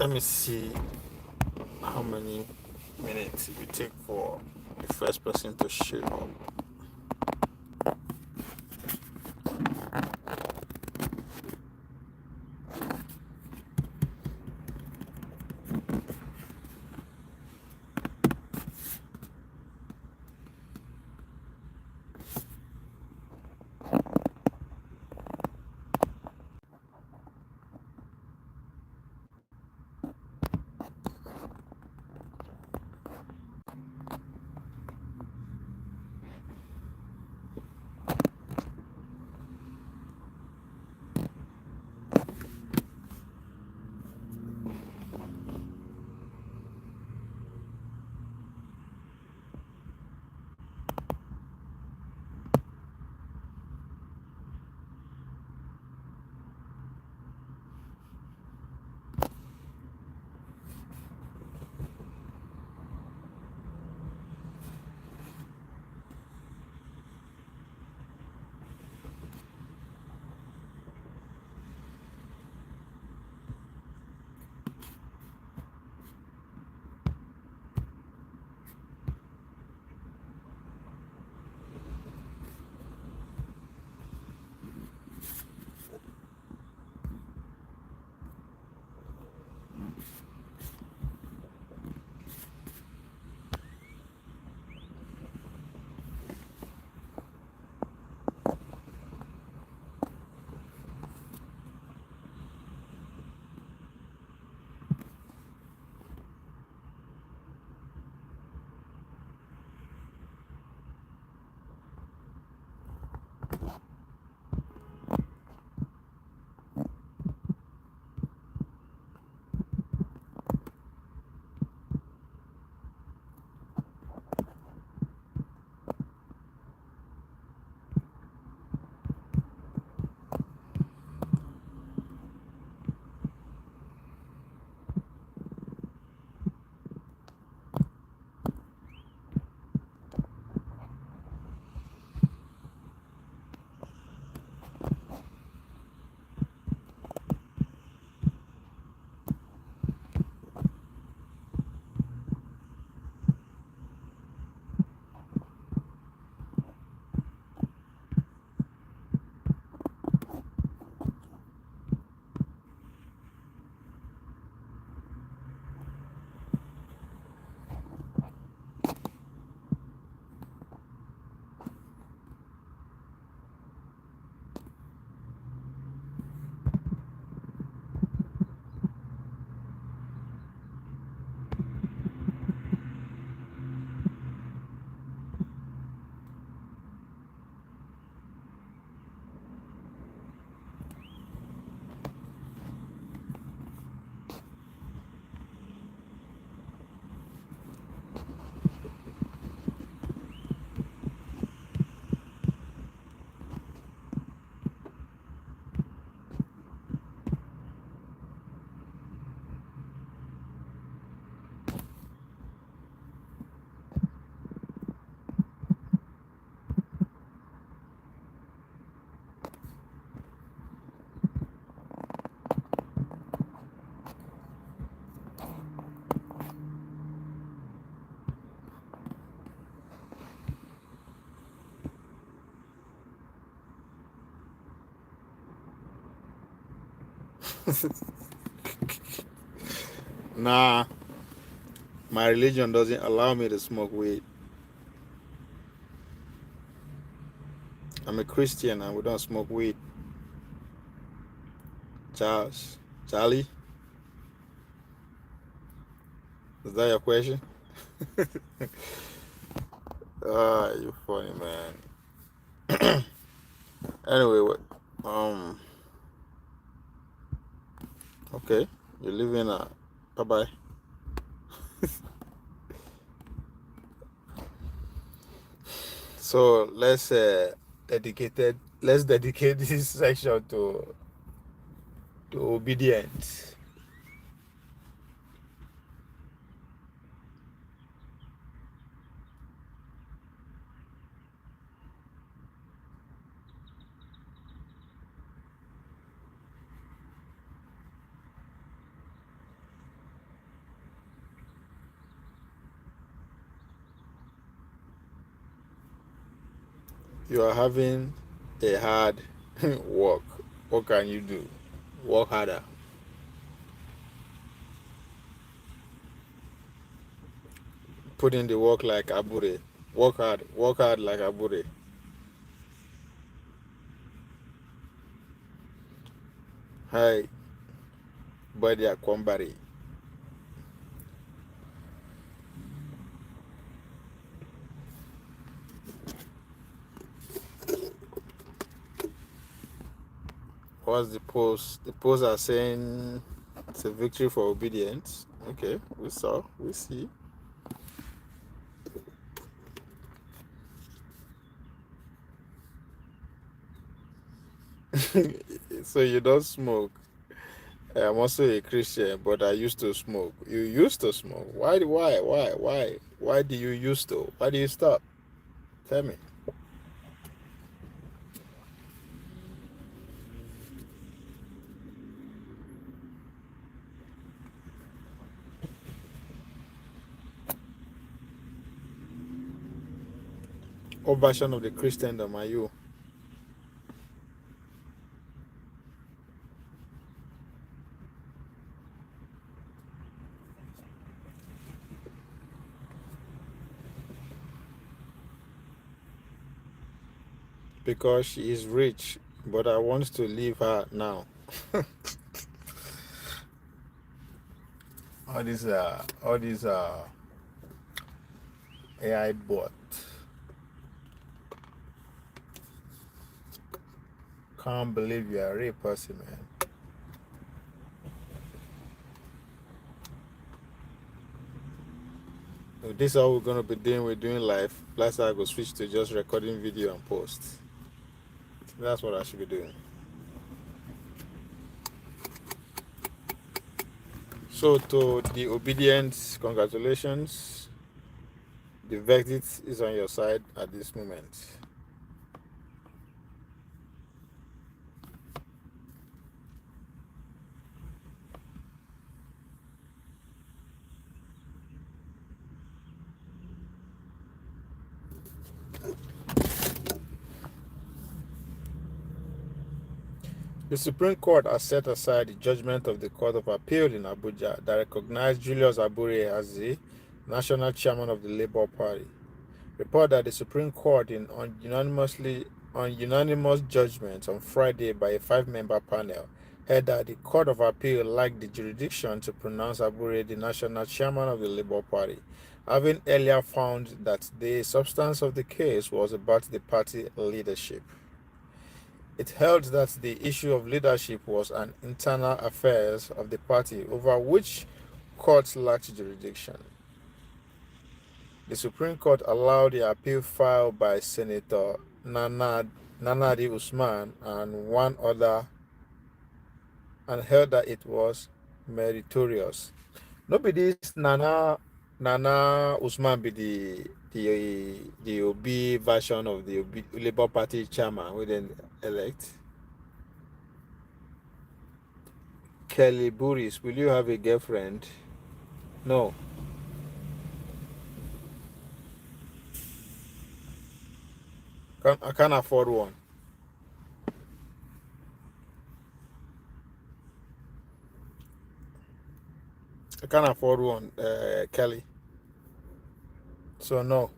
Let me see how many minutes it will take for the first person to show up. Nah, my religion doesn't allow me to smoke weed. I'm a Christian and we don't smoke weed. Charlie, is that your question? Ah, you funny man. Anyway, okay, you live in a. Bye bye. So let's dedicate this section to obedience. You are having a hard work. What can you do? Work harder. Put in the work like Abure. Work hard. Work hard like Abure. Hi, Buddy Akwambari. What's the post? The posts are saying it's a victory for obedience. Okay, we saw, we see. So you don't smoke. I'm also a Christian, but I used to smoke. You used to smoke. Why do you used to? Why do you stop? Tell me. What version of the Christendom are you? Because she is rich, but I want to leave her now. All these AI bot. Can't believe you're a real person, man. So this is all we're gonna be doing. We're doing live. Plus, I go switch to just recording video and post. That's what I should be doing. So to the obedience, congratulations. The verdict is on your side at this moment. The Supreme Court has set aside the judgment of the Court of Appeal in Abuja that recognized Julius Abure as the national chairman of the Labour Party. Report that the Supreme Court, on unanimous judgment on Friday by a 5-member panel, held that the Court of Appeal lacked the jurisdiction to pronounce Abure the national chairman of the Labour Party, having earlier found that the substance of the case was about the party leadership. It held that the issue of leadership was an internal affair of the party over which courts lacked jurisdiction. The Supreme Court allowed the appeal filed by Senator Nanadi Usman and one other and held that it was meritorious. Nobody this Nana Usman be the OB version of the Labour Party chairman we then elect. Kelly Buris, will you have a girlfriend? No. I can't afford one. I can't afford one, Kelly. So no.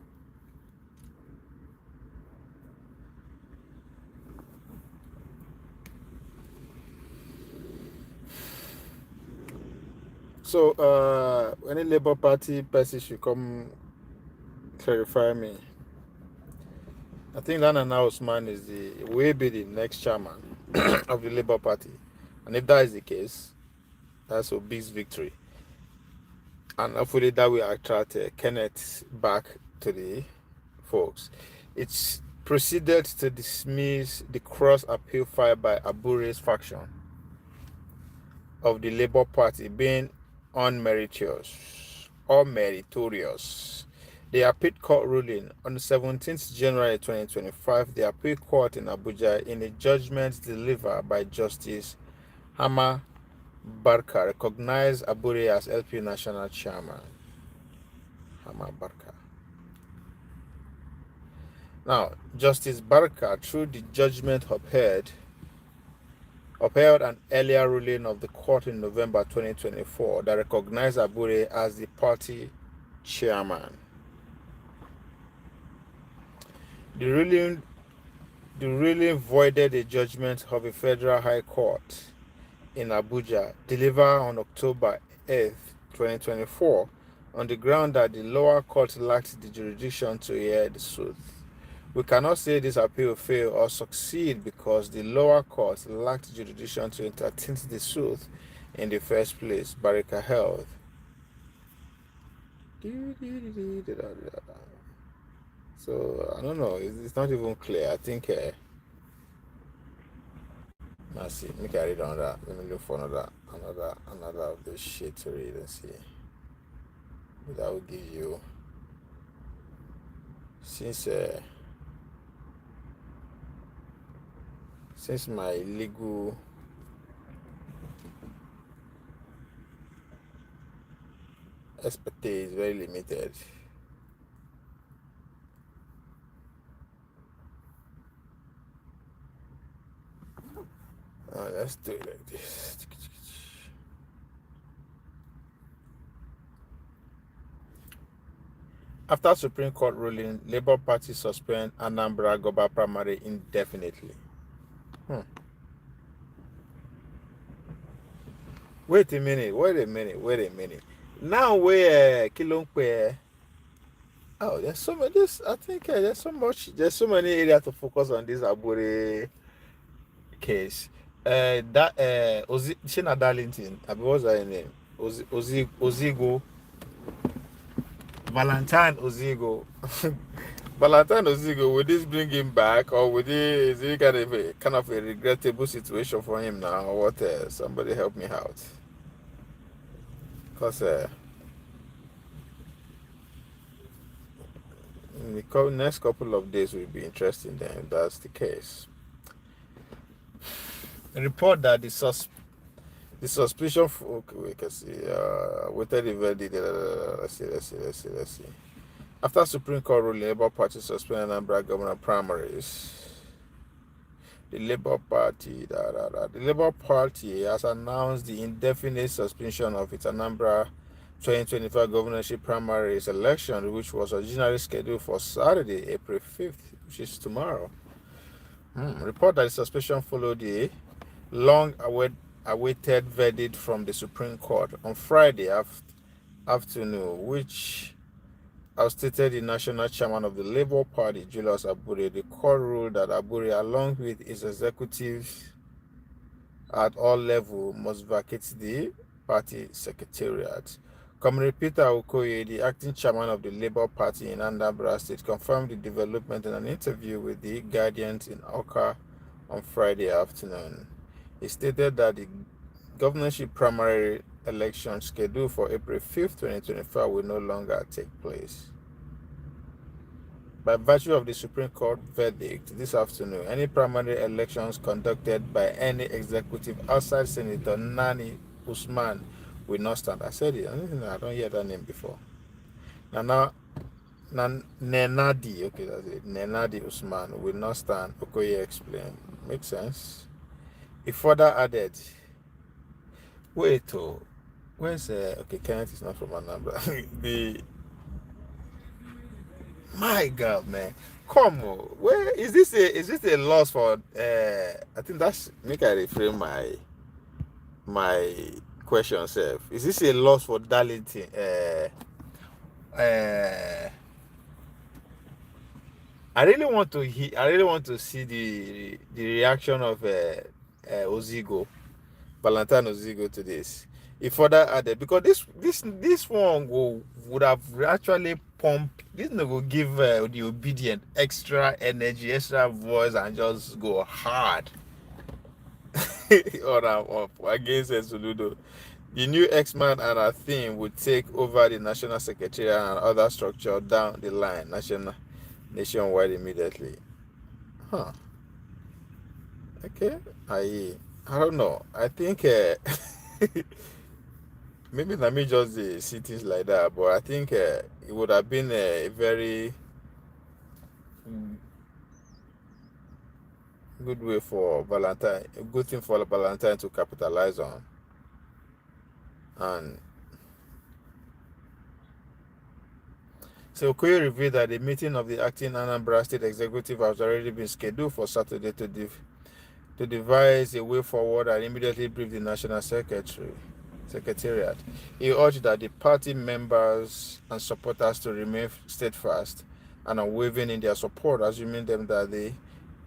So any Labour Party person should come clarify me. I think Lana Usman is will be the next chairman of the Labour Party. And if that is the case, that's a big victory. And hopefully that will attract Kenneth back to the folks. It's proceeded to dismiss the cross appeal filed by Abure's faction of the Labour Party being unmeritorious or meritorious. The appeal court ruling on 17th January 2025, the appeal court in Abuja, in a judgment delivered by Justice Hama Barka, recognized Abure as LP national chairman. Hama Barka. Now, Justice Barker, through the judgment upheld an earlier ruling of the court in November 2024 that recognized Abure as the party chairman. The ruling voided a judgment of a federal high court in Abuja delivered on October 8, 2024, on the ground that the lower court lacked the jurisdiction to hear the suit. We cannot say this appeal failed or succeed because the lower court lacked jurisdiction to entertain the suit in the first place, Barika held. So, I don't know, it's not even clear. I think, let's see, let me carry it on that. Let me look for another of this shit to read and see. That will give you, since my legal expertise is very limited. Let's do it like this. After Supreme Court ruling, Labour Party suspend Anambra Goba primary indefinitely. Wait a minute. Now where Kilongpe? Oh, there's so many. I think there's so many areas to focus on this Abure case. Shina Darlington. What's her name? Ozigo. Valentine Ozigo. Valentine Ozigo, would this bring him back, or is it kind of a regrettable situation for him now, or what? Somebody help me out. Because in the next couple of days will be interesting then, if that's the case. A report that the suspicion for, okay, we can see, waited the verdict, let's see. After Supreme Court ruling, Labour Party suspended Anambra governor primaries. The Labour Party has announced the indefinite suspension of its Anambra 2025 governorship primaries election, which was originally scheduled for Saturday, April 5th, which is tomorrow. Report that the suspension followed the long-awaited verdict from the Supreme Court on Friday afternoon, which as stated the national chairman of the Labour Party, Julius Abure. The court ruled that Abure, along with his executives at all levels, must vacate the party secretariat. Comrade Peter Okoye, the acting chairman of the Labour Party in Anambra State, confirmed the development in an interview with the Guardians in Awka on Friday afternoon. He stated that the governorship primary election scheduled for April 5th, 2025 will no longer take place. By virtue of the Supreme Court verdict this afternoon, any primary elections conducted by any executive outside Senator Nani Usman will not stand. I said it. I don't hear that name before. Nenadi, okay, that's it. Nenadi Usman will not stand. Okoye explained. Makes sense. He further added, wait, where's okay, Kenneth is not from Anambra. My God, man, come on, where is this a loss for? I think that's make I reframe my question self. Is this a loss for Darlington? I really want to see the reaction of Ozigo, Valentine Ozigo to this. He further added, because this one would have actually pumped. This will give the Obidient extra energy, extra voice, and just go hard up against Soludo. The new X-Man and her team would take over the National Secretariat and other structure down the line, nationwide immediately. Okay, I don't know. I think maybe let me just see things like that, but I think it would have been a very good way for Valentine, a good thing for Valentine to capitalize on. And so Okoye revealed that the meeting of the acting Anambra State Executive has already been scheduled for Saturday to devise a way forward and immediately brief the National Secretariat. He urged that the party members and supporters to remain steadfast and unwavering in their support, assuming them that the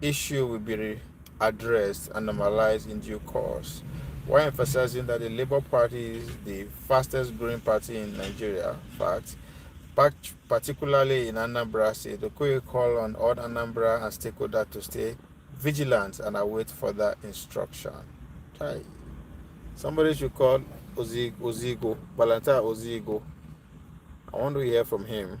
issue will be addressed and normalized in due course, while emphasizing that the Labour Party is the fastest growing party in Nigeria. Fact, particularly in Anambra State, Okoye called on all Anambra and stakeholders to stay vigilant and await further instruction. Somebody should call Ozigo, Balanta Ozigo. I want to hear from him.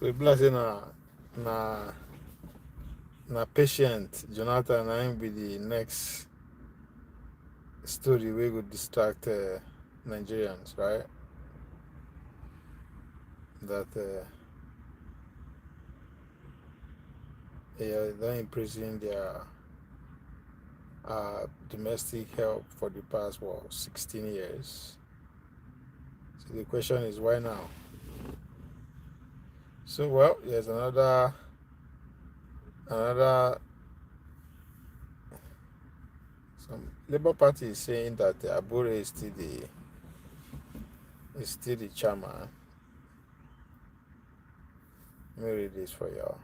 So it bless na na patient Jonathan na him be the next story we would distract Nigerians, right? That they imprison their domestic help for the past 16 years. So the question is why now? So well, there's another some Labour Party is saying that Abure is still the chairman. Let me read this for y'all.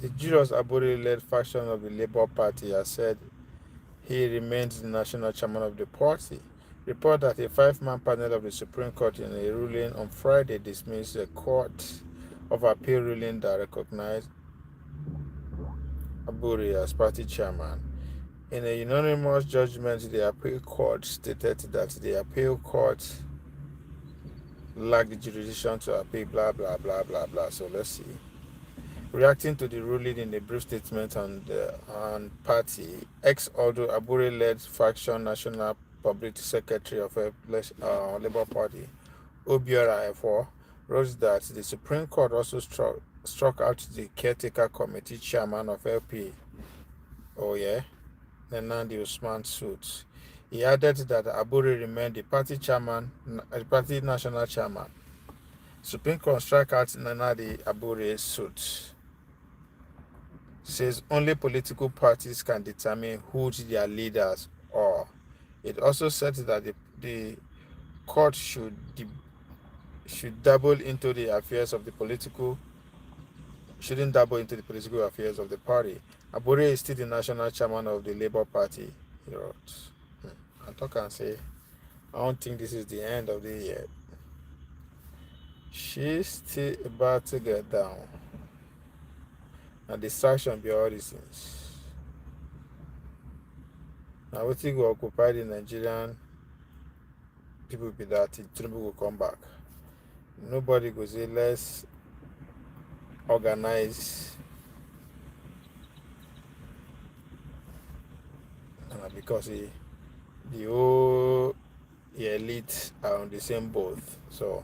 The Julius Abure-led faction of the Labour Party has said he remains the national chairman of the party. Report that a five-man panel of the Supreme Court in a ruling on Friday dismissed the Court of Appeal ruling that recognized Abure as party chairman. In a unanimous judgment, the appeal court stated that the appeal court lacked the jurisdiction to appeal blah blah blah blah blah. So let's see. Reacting to the ruling in a brief statement on party, ex-Aldo Abure-led faction National Public Secretary of Labour Party, Obiora wrote that the Supreme Court also struck out the caretaker committee chairman of LP. Oh yeah, Nandi Usman's suit. He added that Abure remained the party chairman, the party national chairman. Supreme Court struck out Nandi Abure's suit. Says only political parties can determine who their leaders are. It also said that the court should dabble into the affairs of the political shouldn't dabble into the political affairs of the party. Abure is still the national chairman of the Labour Party, he wrote. I talk and say, I don't think this is the end of the year. She's still about to get down. And distraction be all these things. Now we think we occupy the Nigerian people be that Tinubu will come back. Nobody go say let's organize because the whole elite are on the same boat. So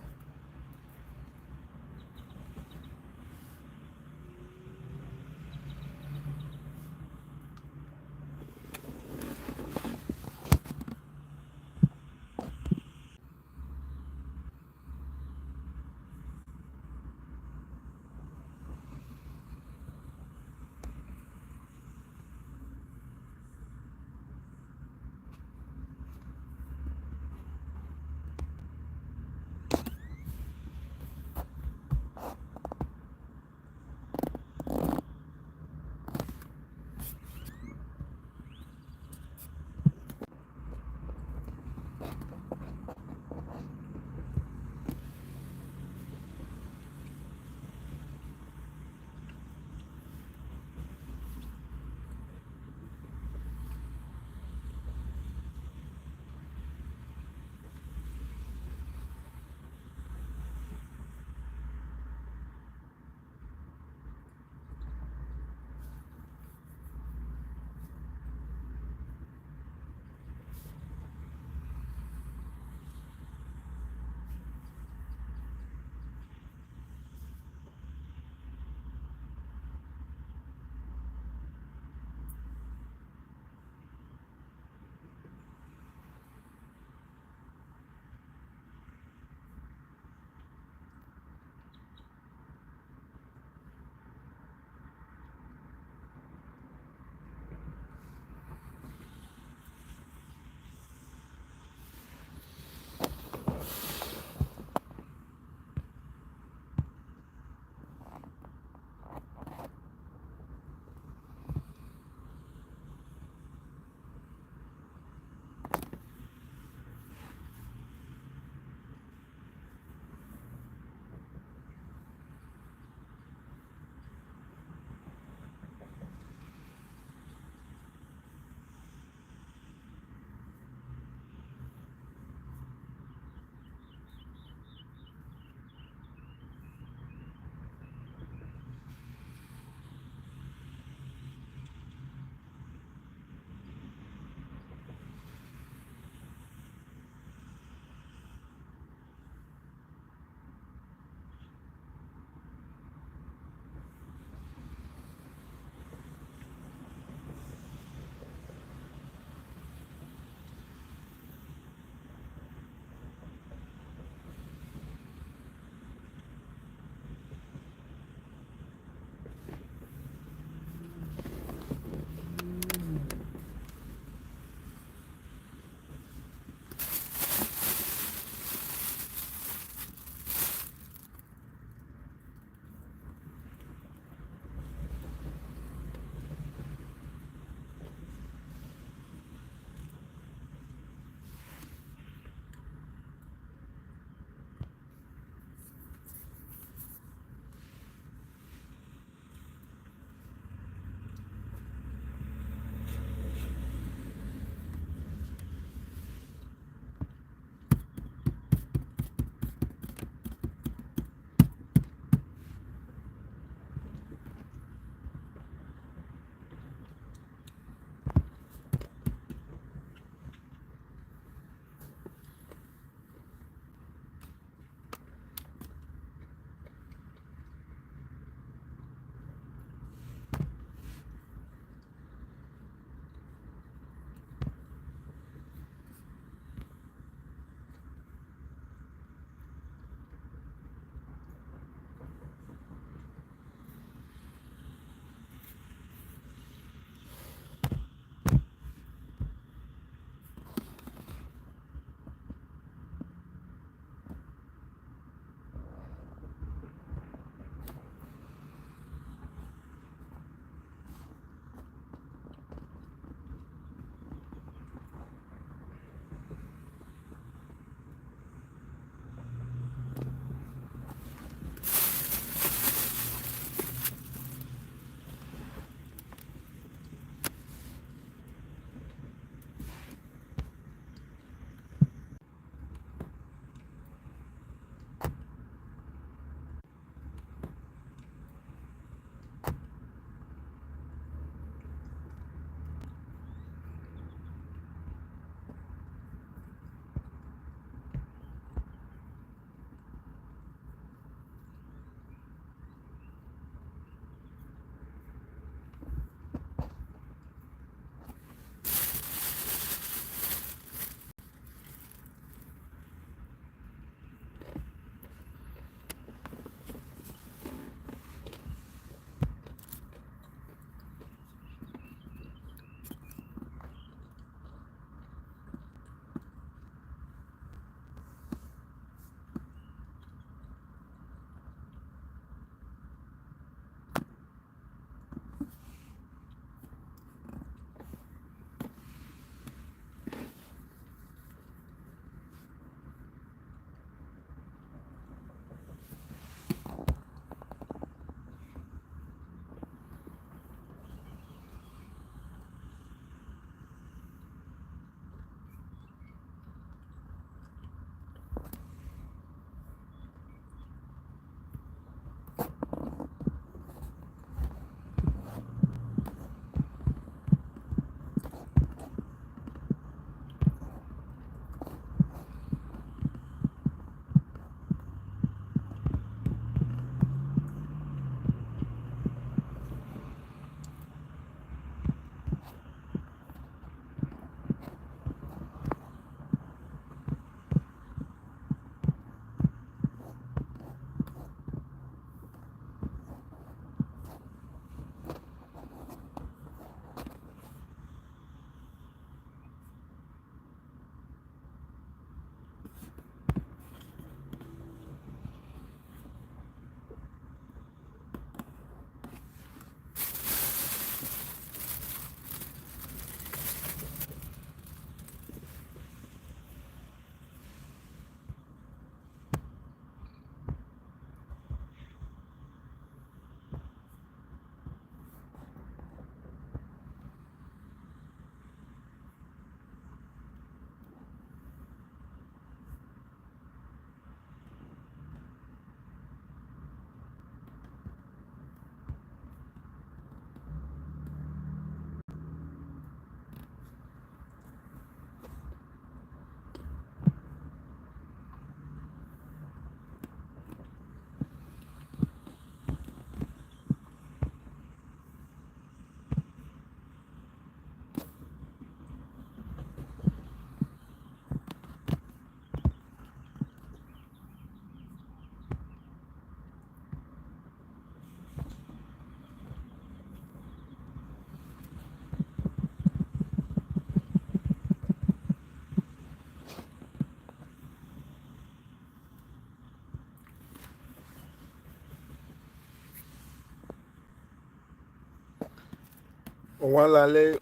Wanlale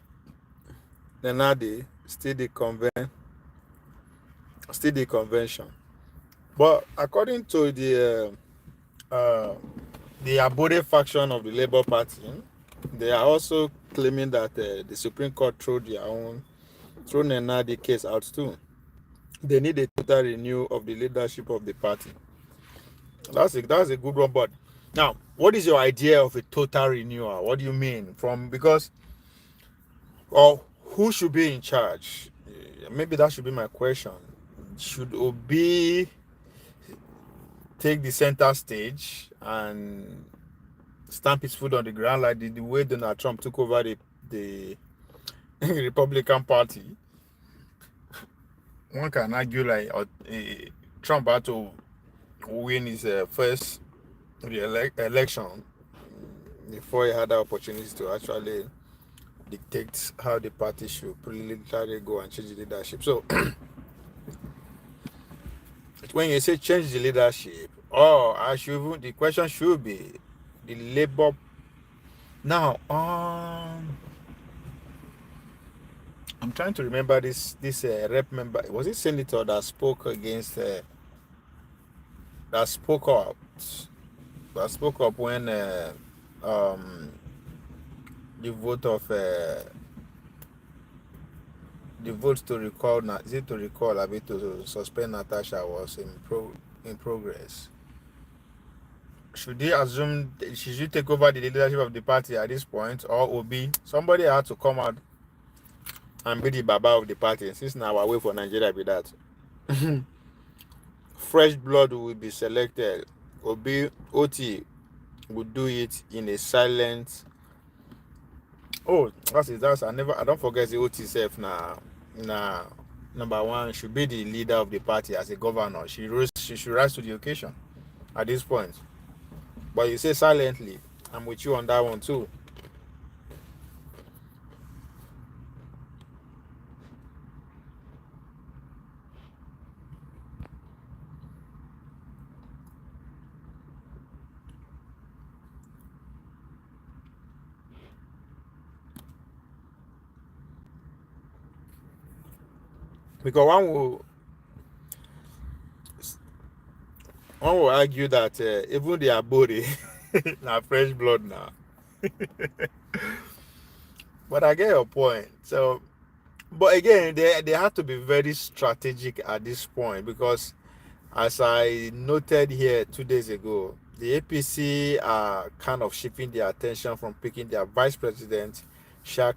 Nenadi still the convention. But according to the Abure faction of the Labour Party, they are also claiming that the Supreme Court threw Nenadi case out too. They need a total renewal of the leadership of the party. That's a good one. But now, what is your idea of a total renewal? What do you mean? Or who should be in charge? Maybe that should be my question. Should Obi take the center stage and stamp his foot on the ground like the way Donald Trump took over the Republican Party? One can argue like Trump had to win his first election before he had the opportunity to actually dictate how the party should politically go and change the leadership. So when you say change the leadership, the question should be the Labour. Now, I'm trying to remember this rep member. Was it senator that spoke against that spoke up when the vote to recall, is it to recall, a bit to suspend Natasha was in progress? Should you take over the leadership of the party at this point, or Obi? Somebody had to come out and be the baba of the party, since now our way for Nigeria be that. Fresh blood will be selected. Obi OT would do it in a silent. Oh, I don't forget the OT self now. Number one should be the leader of the party as a governor. She should rise to the occasion at this point. But you say silently, I'm with you on that one too. Because one will argue that even the Abure now fresh blood now. But I get your point. So, but again, they have to be very strategic at this point, because as I noted here 2 days ago, the APC are kind of shifting their attention from picking their vice president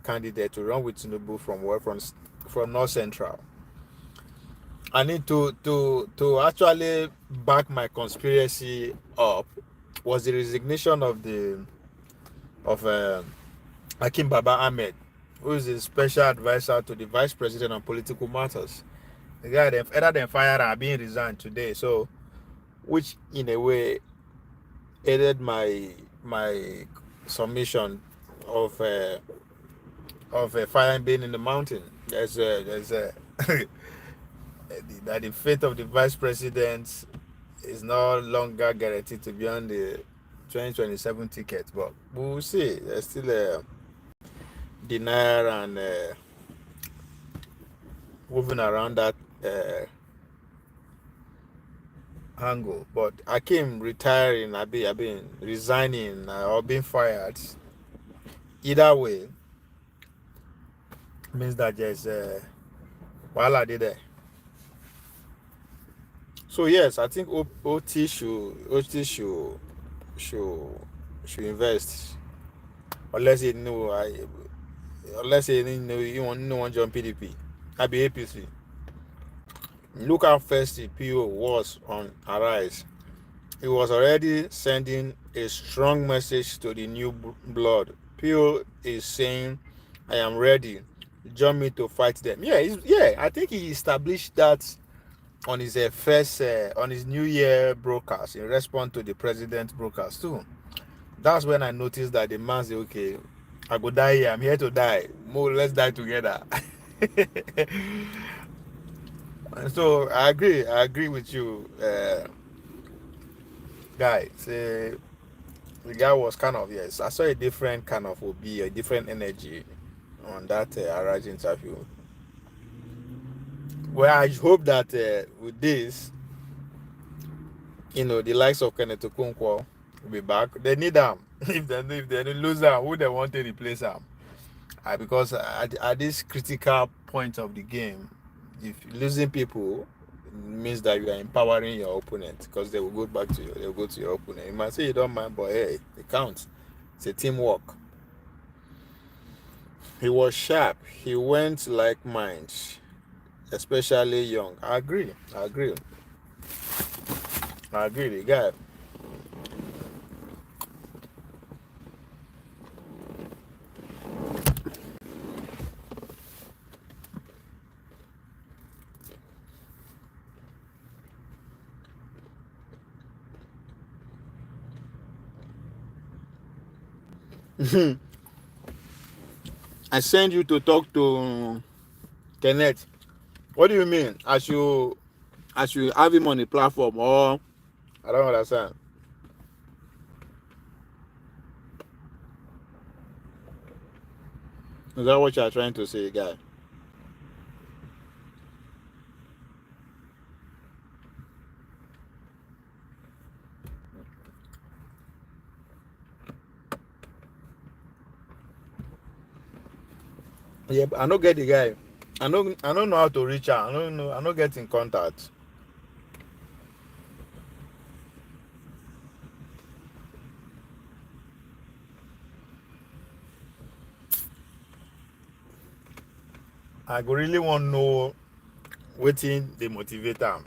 candidate to run with Tinubu from North Central. I need to actually back my conspiracy up was the resignation of Akim Baba Ahmed, who is the special advisor to the vice president on political matters. The guy either them fired and being resigned today, so which in a way aided my submission of a fire being in the mountain. There's a that the fate of the vice president is no longer guaranteed to be on the 2027 ticket, but we'll see. There's still a denial and moving around that angle. But Akim retiring, I been resigning or being fired, either way means that there's while I did there. So yes, I think OT should invest, unless you want to join PDP. I be APC. Look how fast the PO was on Arise. He was already sending a strong message to the new blood. PO is saying, "I am ready. Join me to fight them." I think he established that on his on his New Year broadcast in response to the president's broadcast too. That's when I noticed that the man said, "Okay, I go die here. I'm here to die. More, let's die together." And so I agree with you, guy. Say the guy was kind of, yes, I saw a different kind of a different energy on that Araj interview. Well, I hope that with this, the likes of Kenneth Okonkwo will be back. They need them. If they lose them, who they want to replace them? Because at this critical point of the game, if losing people means that you are empowering your opponent, because they will go back to you. They will go to your opponent. You might say you don't mind, but hey, it counts. It's a teamwork. He was sharp. He went like minds, especially young. I agree. The guy. I send you to talk to Kenneth. What do you mean? As you have him on the platform, or I don't understand. Is that what you are trying to say, guy? Yeah, but I don't get the guy. I don't know how to reach out. I don't get in contact. I go really want to know wetin dey motivate am.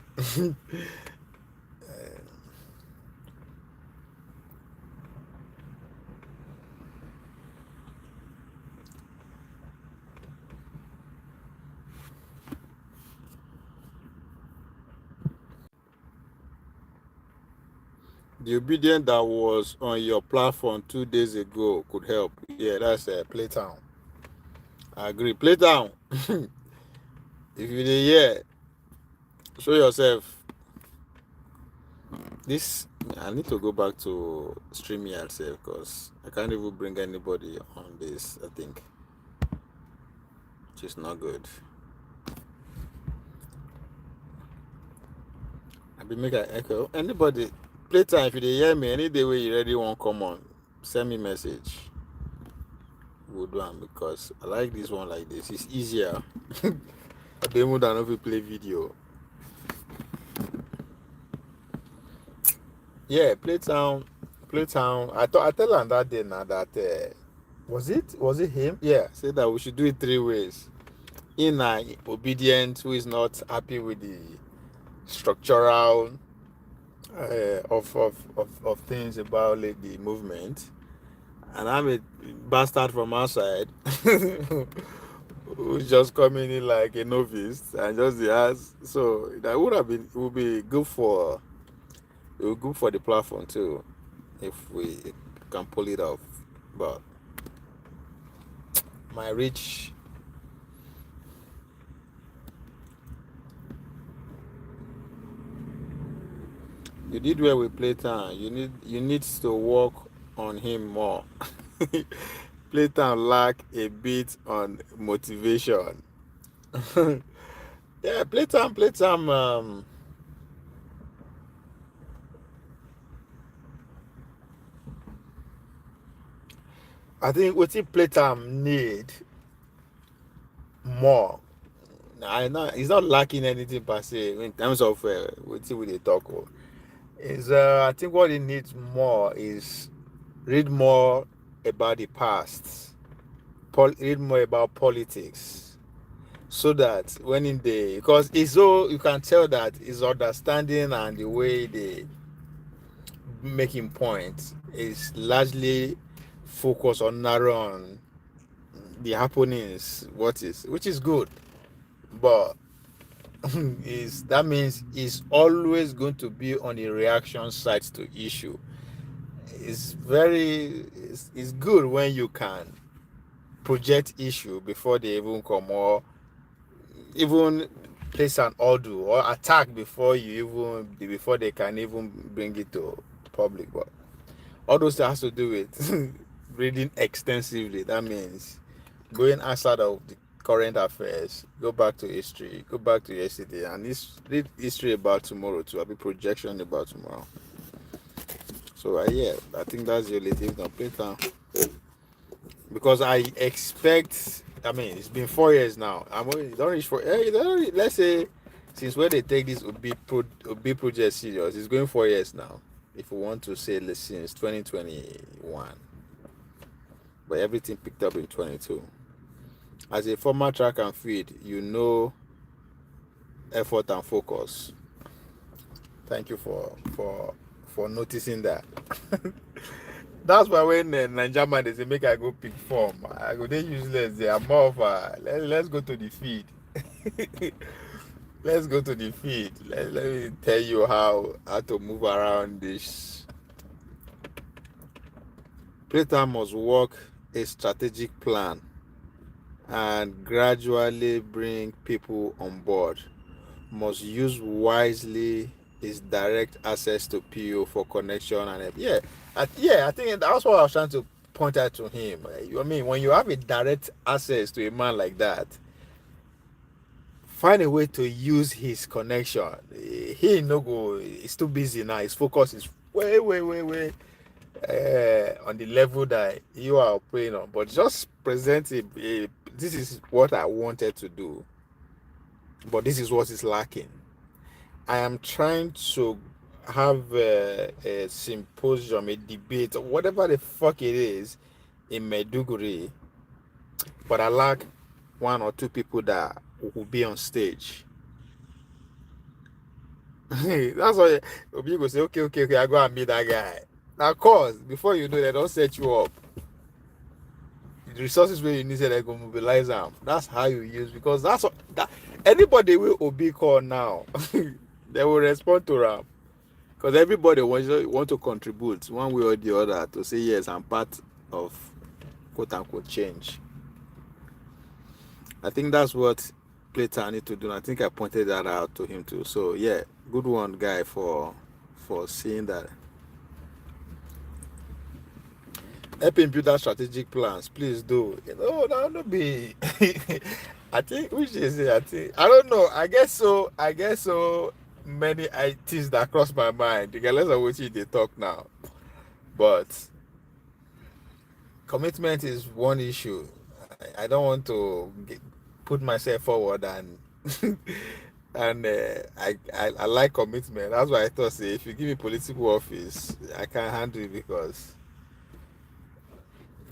The obedient that was on your platform 2 days ago could help. Yeah, that's Playtown. I agree. Playtown. If you dey hear, show yourself. This I need to go back to StreamYard self, because I can't even bring anybody on this. I think, which is not good. I be make an echo. Anybody, Playtime, if you dey hear me, any day where you ready won't come on, send me message. We'll do am, because I like this one like this. It's easier. I be able than if you play video. Yeah, Playtown. I tell him that day now that was it him? Yeah, say that we should do it 3 ways. In Obidient, who is not happy with the structural of things about like, the movement, and I'm a bastard from outside who's just coming in like a novice and just the ass. So that would be good for the platform too, if we can pull it off. But my reach, you did well with Playtime. You need to work on him more. Playtime lack a bit on motivation. Yeah, Playtime. I think what Playtime need more. I know he's not lacking anything per se in terms of what they talk about. Is I think what he needs more is read more about the past, read more about politics, so that when in the, because it's so you can tell that his understanding and the way they making points is largely focused on narrow on the happenings, which is good, but is that means it's always going to be on the reaction side to issue. It's good when you can project issue before they even come, or even place an order or attack before they can even bring it to public. But all those has to do with reading extensively. That means going outside of the current affairs, go back to history, go back to yesterday, and read history about tomorrow too. I'll be projection about tomorrow. So yeah, I think that's the only thing complete now. Because I expect, I mean, it's been 4 years now. I'm only don't reach for let's say since when they take this Obi project serious, it's going 4 years now. If we want to say since 2021, but everything picked up in 22. As a former track and field, effort and focus. Thank you for noticing that. That's why when Nigeria man they say make I go pick form, I go they useless. They are more of a let's go to the feed. Let's go to the feed. Let me tell you how to move around this. Player must work a strategic plan and gradually bring people on board. Must use wisely his direct access to PO for connection and I think that's what I was trying to point out to him. I mean, when you have a direct access to a man like that, find a way to use his connection. He no go. He's too busy now. His focus is way on the level that you are operating on. But just present this is what I wanted to do, but this is what is lacking. I am trying to have a symposium, a debate, whatever the fuck it is, in Maiduguri, but I lack one or two people that will be on stage. That's why Obi go say, okay, I go and meet that guy. Now, of course, before you know, they don't set you up. The resources where you need to go mobilize them. That's how you use, because that's what that anybody will Obi call now. They will respond to them. Because everybody want to contribute one way or the other to say, yes, I'm part of quote unquote change. I think that's what Plato need to do. I think I pointed that out to him too. So yeah, good one, guy, for seeing that. Help him build that strategic plans. Please do. That would be. I think which is it. I don't know. I guess so. Many things that cross my mind, regardless of which they talk now. But commitment is one issue. I don't want to put myself forward and and I like commitment. That's why I thought, say, if you give me political office, I can't handle it, because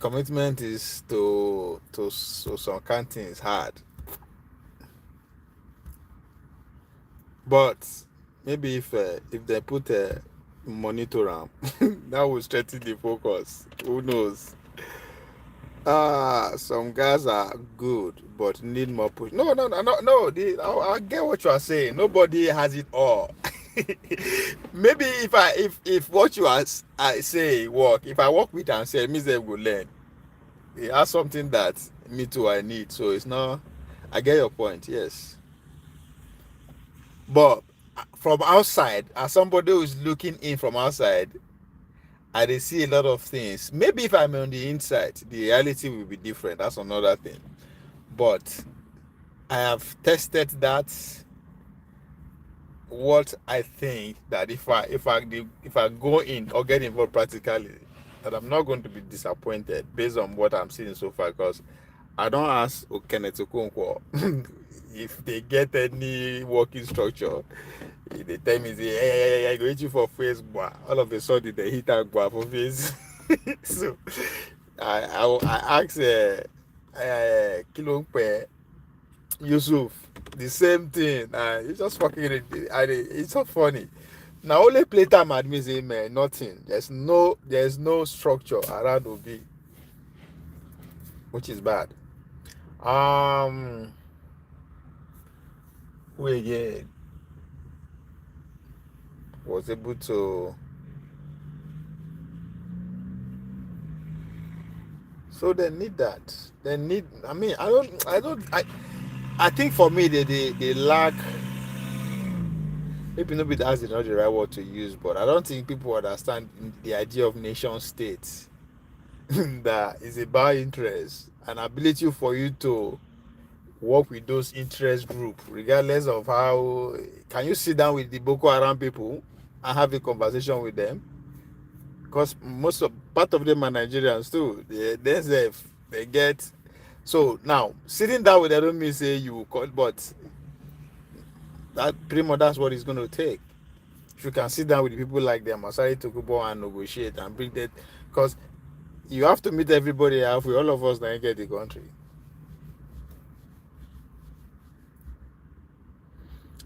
commitment is to some kind of things hard. But maybe if they put a monitor on, that will strengthen the focus. Who knows? Some guys are good but need more push. No. I get what you are saying. Nobody has it all. Maybe if what you are I say work, if I work with and say, me they will learn. It has something that me too I need. So it's not. I get your point. Yes. But from outside, as somebody who is looking in from outside, I see a lot of things. Maybe if I'm on the inside, the reality will be different. That's another thing. But I have tested that. What I think that if I go in or get involved practically, that I'm not going to be disappointed based on what I'm seeing so far. Because I don't ask Kenneth Okonkwo if they get any working structure. They tell me, say, hey, I go hit you for face, boy. All of a sudden, they hit that boy for face. So, I asked Kilongpe Yusuf the same thing. It's just fucking, it's not funny. Now, only playtime admits, man, nothing. There's no structure around Obi, which is bad. Who again was able to? So they need that. They need. I mean, I think for me they lack. Maybe nobody that's not the right word to use, but I don't think people understand the idea of nation states. that is about interest and ability for you to work with those interest group, regardless of how. Can you sit down with the Boko Haram people and have a conversation with them? Because most of part of them are Nigerians too. They get. So now sitting down with them don't mean say you call, but that pretty much that's what it's going to take. If you can sit down with people like them, Masari Tokubo, and negotiate and bring that, because you have to meet everybody halfway. All of us now get the country.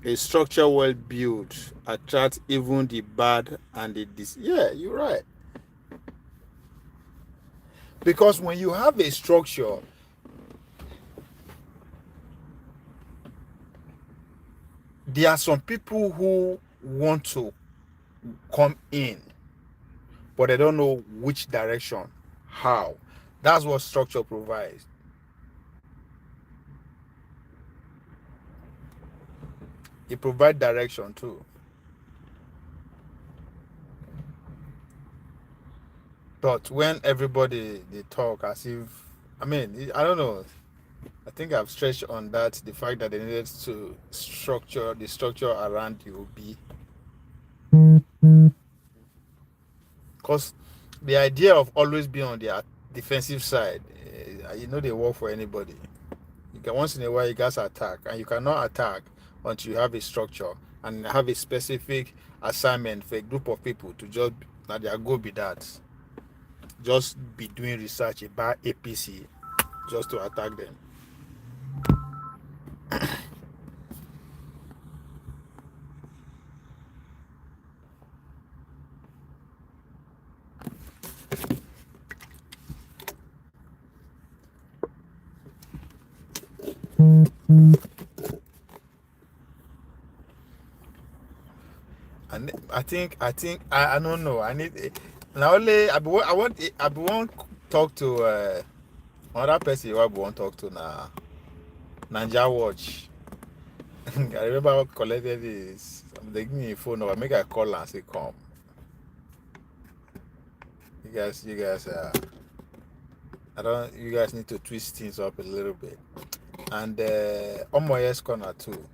A structure well built attracts even the bad and the dis. Yeah, you're right. Because when you have a structure, there are some people who want to come in, but they don't know which direction, how. That's what structure provides. It provides direction too. But when everybody they talk as if, I mean, I don't know. I think I've stretched on that the fact that they needed to structure the structure around the OB, because the idea of always being on the defensive side, they work for anybody. You can once in a while you guys attack, and you cannot attack until you have a structure and have a specific assignment for a group of people to just that their goal be that. Just be doing research about APC just to attack them. And I don't know. I need now only I want talk to another person I want talk to now. Ninja Watch. I remember I collected this. They give me a phone number. Make a call and say come. You guys I don't you guys need to twist things up a little bit. And on my yes corner too.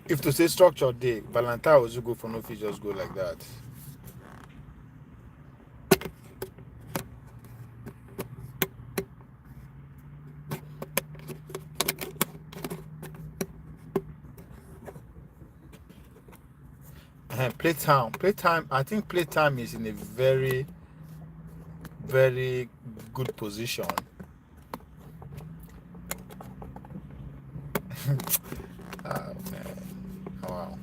If to say structure day, Valentine also go for no fee, just go like that. Playtime. I think playtime is in a very, very good position. Oh man, wow.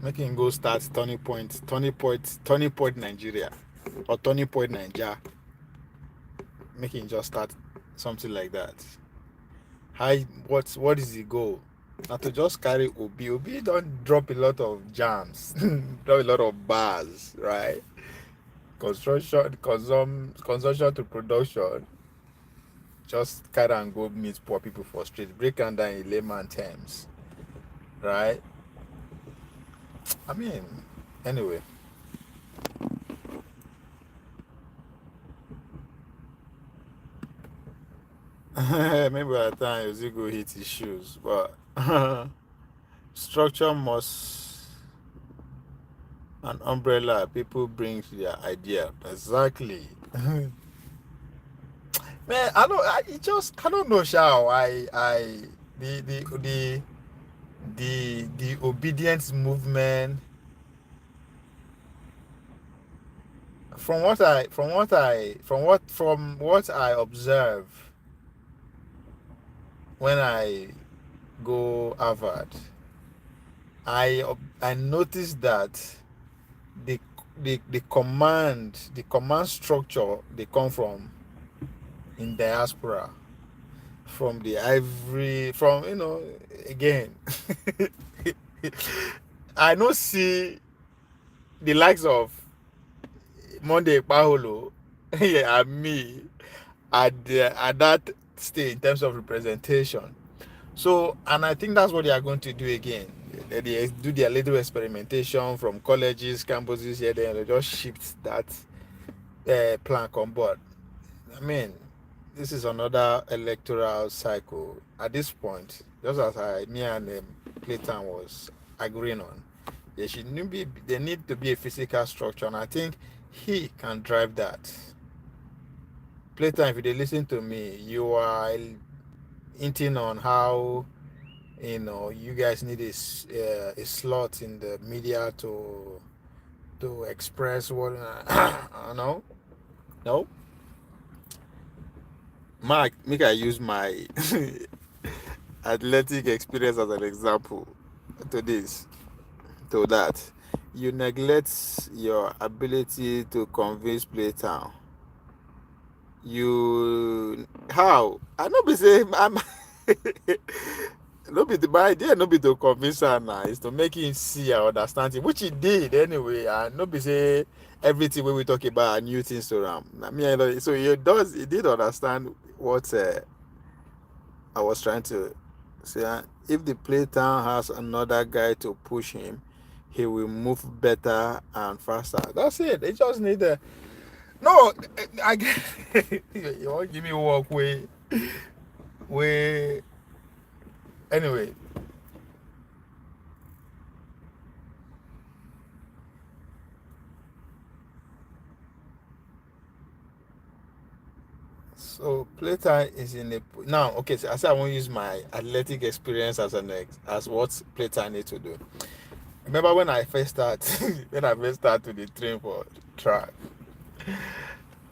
Making go start turning point Nigeria or turning point Nigeria. Making just start something like that. What is the goal? Not to just carry Obi. Obi don't drop a lot of jams, drop a lot of bars, right? Consumption to production. Just carry and go meet poor people for street. Break and down in layman terms, right? I mean, anyway. Maybe by the time Ozigo hit his shoes, but structure must an umbrella people bring their idea exactly. Man, I don't know how the obedience movement from what I observe when I go Harvard, I noticed that the command structure they come from in diaspora. from the ivory, from again. I no see the likes of Monday Paholo, yeah, and me at that stage in terms of representation. So, and I think that's what they are going to do again. They do their little experimentation from colleges, campuses here, then they just shift that plank on board. I mean, this is another electoral cycle. At this point, just as me and Clayton was agreeing on, there need to be a physical structure, and I think he can drive that. Playtime, if you listen to me, you are hinting on how you guys need a slot in the media to express what I don't know. No, Mark, make I use my athletic experience as an example to this, to that. You neglect your ability to convince Playtown. You how? I know be say I'm no be my idea no be to convince her now, is to make him see and understand it, which he did anyway. And no be say everything when we talk about new things to him. I mean, so he did understand what I was trying to say. If the Playtown has another guy to push him, he will move better and faster. That's it. They just need a no. I you won't give me walk way anyway. So Playtime is in a now. Okay, so I said I won't use my athletic experience as what Playtime need to do. Remember when I first start when I first started to the train for track,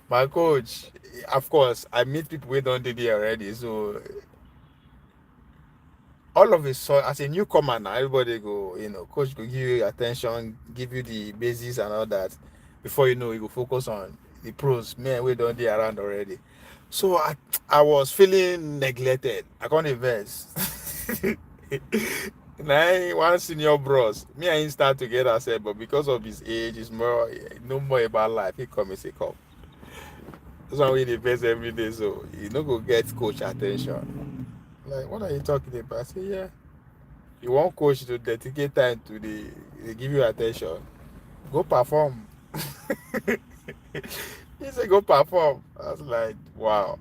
my coach, of course, I meet people who don't do it already. So all of a sudden, as a newcomer now, everybody go, coach go give you attention, give you the basics and all that. Before you know, you go focus on the pros, men we don't do around already. So I was feeling neglected. I can't invest. Now one senior bros, me and him start together, said, but because of his age, he's more no more about life. He come and say, come. That's why we invest every day, so you no go get coach attention. Like, what are you talking about? I say, yeah. You want coach to dedicate time to they give you attention. Go perform. He said, go perform. I was like, wow.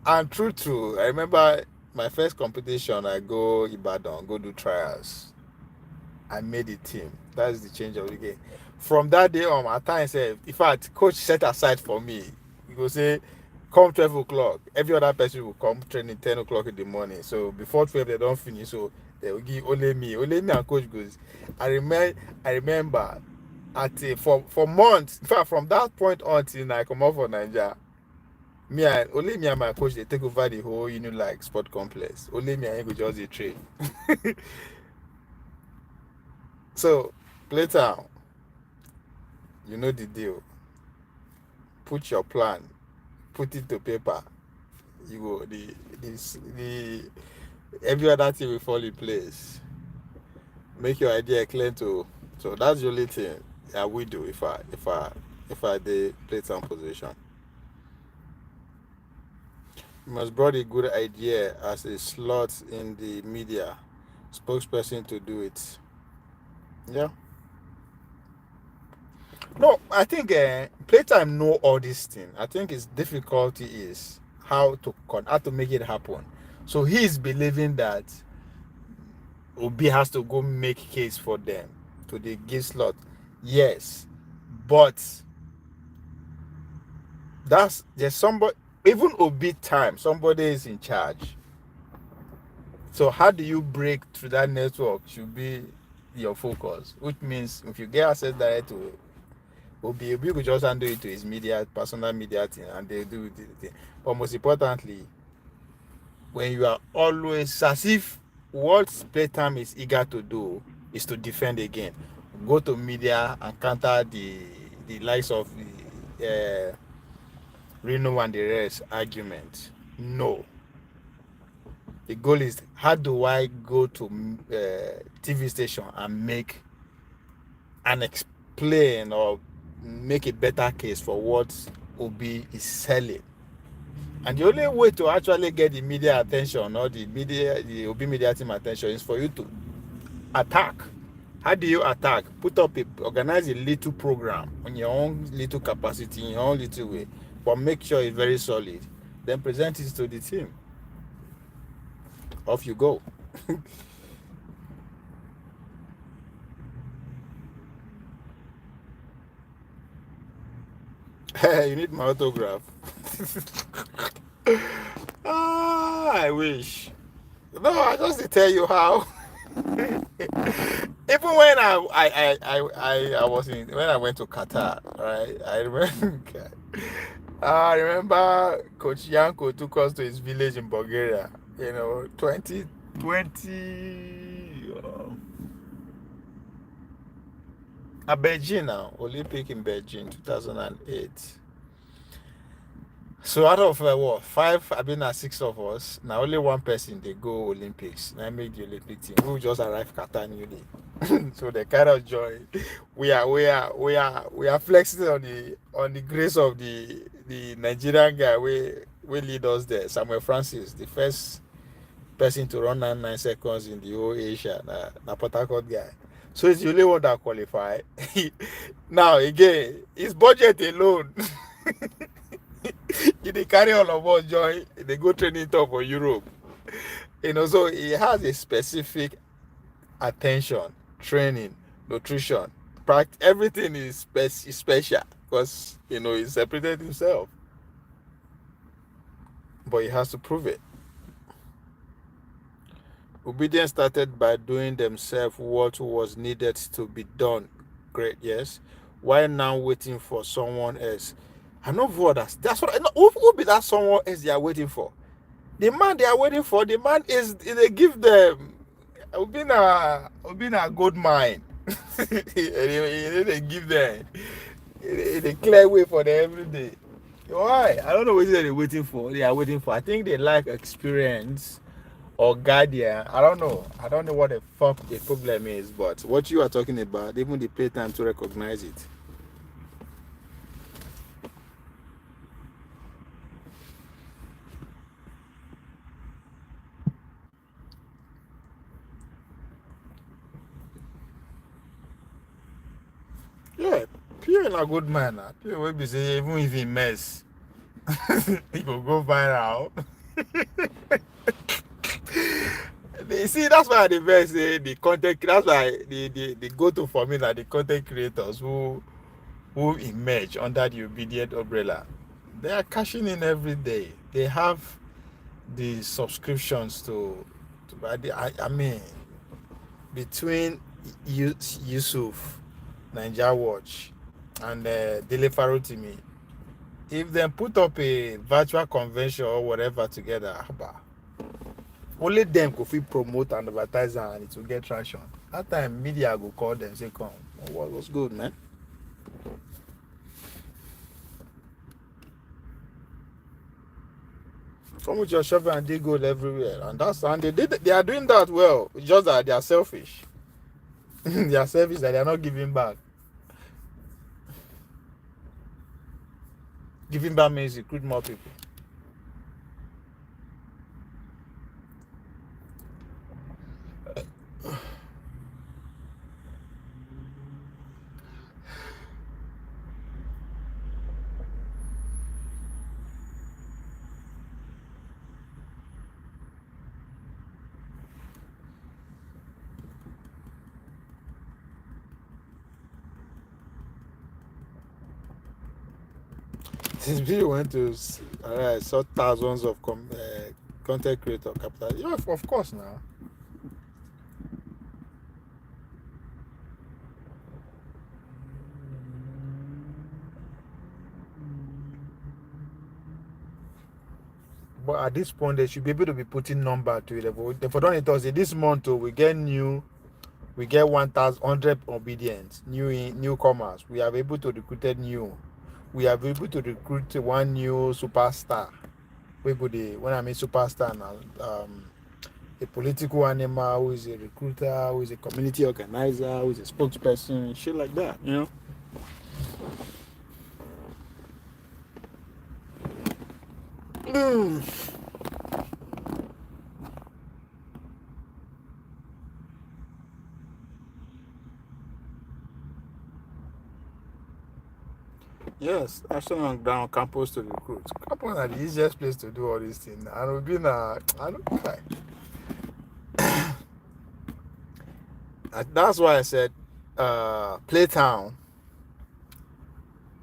And true, I remember my first competition, I go Ibadan, go do trials. I made the team. That's the change of the game. From that day on, at times, in fact, coach set aside for me. He go say, come 12 o'clock. Every other person will come training 10 o'clock in the morning. So before 12, they don't finish. So they will give only me. Only me and coach goes. I remember for months, in fact, from that point on till I come out for Nigeria, only me and my coach they take over the whole like sport complex. Only me and him go just dey train. So later, you know the deal. Put your plan, put it to paper. You go the every other thing will fall in place. Make your idea clear too. So that's the only thing I will do if I dey play some position. You must brought a good idea as a slot in the media spokesperson to do it. Yeah. No, I think playtime know all these things. I think his difficulty is how to make it happen. So he's believing that Obi has to go make case for them to the give slot. Yes, but there's somebody, even Obi time somebody is in charge. So how do you break through that network should be your focus, which means if you get access direct to Obi could just handle it to his personal media thing, and they do the thing. But most importantly, when you are always as if what playtime is eager to do is to defend again, go to media and counter the likes of the Reno and the rest argument. No, The goal is, how do I go to TV station and make and explain or make a better case for what Obi is selling? And the only way to actually get the media attention, or the Obi media team attention, is for you to attack. How do you attack? Organize a little program on your own little capacity, in your own little way, but make sure it's very solid. Then present it to the team. Off you go. You need my autograph. I wish. No, I just tell you how. Even when I was when I went to Qatar, right? I remember Coach Yanko took us to his village in Bulgaria. 2020. At Beijing now, Olympic in Beijing, 2008. So out of what, five, I've been at six of us. Now only one person they go Olympics. I make the Olympic team. We just arrived Qatar newly. So the kind of joy we are flexing on the grace of the Nigerian guy we lead us there. Samuel Francis, the first person to run 9 seconds in the whole Asia. Na Port Harcourt guy. So it's the only one that qualify. Now again, his budget alone. They carry all of us join. They go training tour for Europe. So he has a specific attention, training, nutrition, practice. Everything is special because he separated himself. But he has to prove it. Obedience started by doing themselves what was needed to be done. Great, yes. Why now waiting for someone else? I know for others. That's what I know. Who be that someone else they are waiting for? The man they are waiting for, the man is they give them been a good mind. They give them a clear way for them every day. Why? I don't know what they're waiting for. They are waiting for. I think they like experience or guardian. I don't know what the fuck the problem is, but what you are talking about, even the pay time to recognize it. Yeah, Pierre a good man. Pierre will be say even if he mess, he will go viral. You see, that's why the best say the content. That's why the go-to for me are the content creators who emerge under the Obedient umbrella. They are cashing in every day. They have the subscriptions to I mean, between Yusuf, Ninja Watch, and Dele Farotimi, if they put up a virtual convention or whatever together, only them could fit promote and advertise and it will get traction. That time media go call them, say come. What was good, man? Come with your shovel and dig gold everywhere. And they are doing that well. It's just that they are selfish. They are selfish that they are not giving back. Giving back means recruit more people. This video went to saw thousands of content creator capital. Yeah, of course now. But at this point, they should be able to be putting number to it. For don't Thursday this month, we get 1,100 obedience, newcomers. We are able to recruit new. We are able to recruit one new superstar. When I mean superstar now, a political animal, who is a recruiter, who is a community organizer, who is a spokesperson, shit like that, you know. Yes, action on ground campus to recruit. Campus are the easiest place to do all these things. And we've been, I don't like. That's why I said, Playtown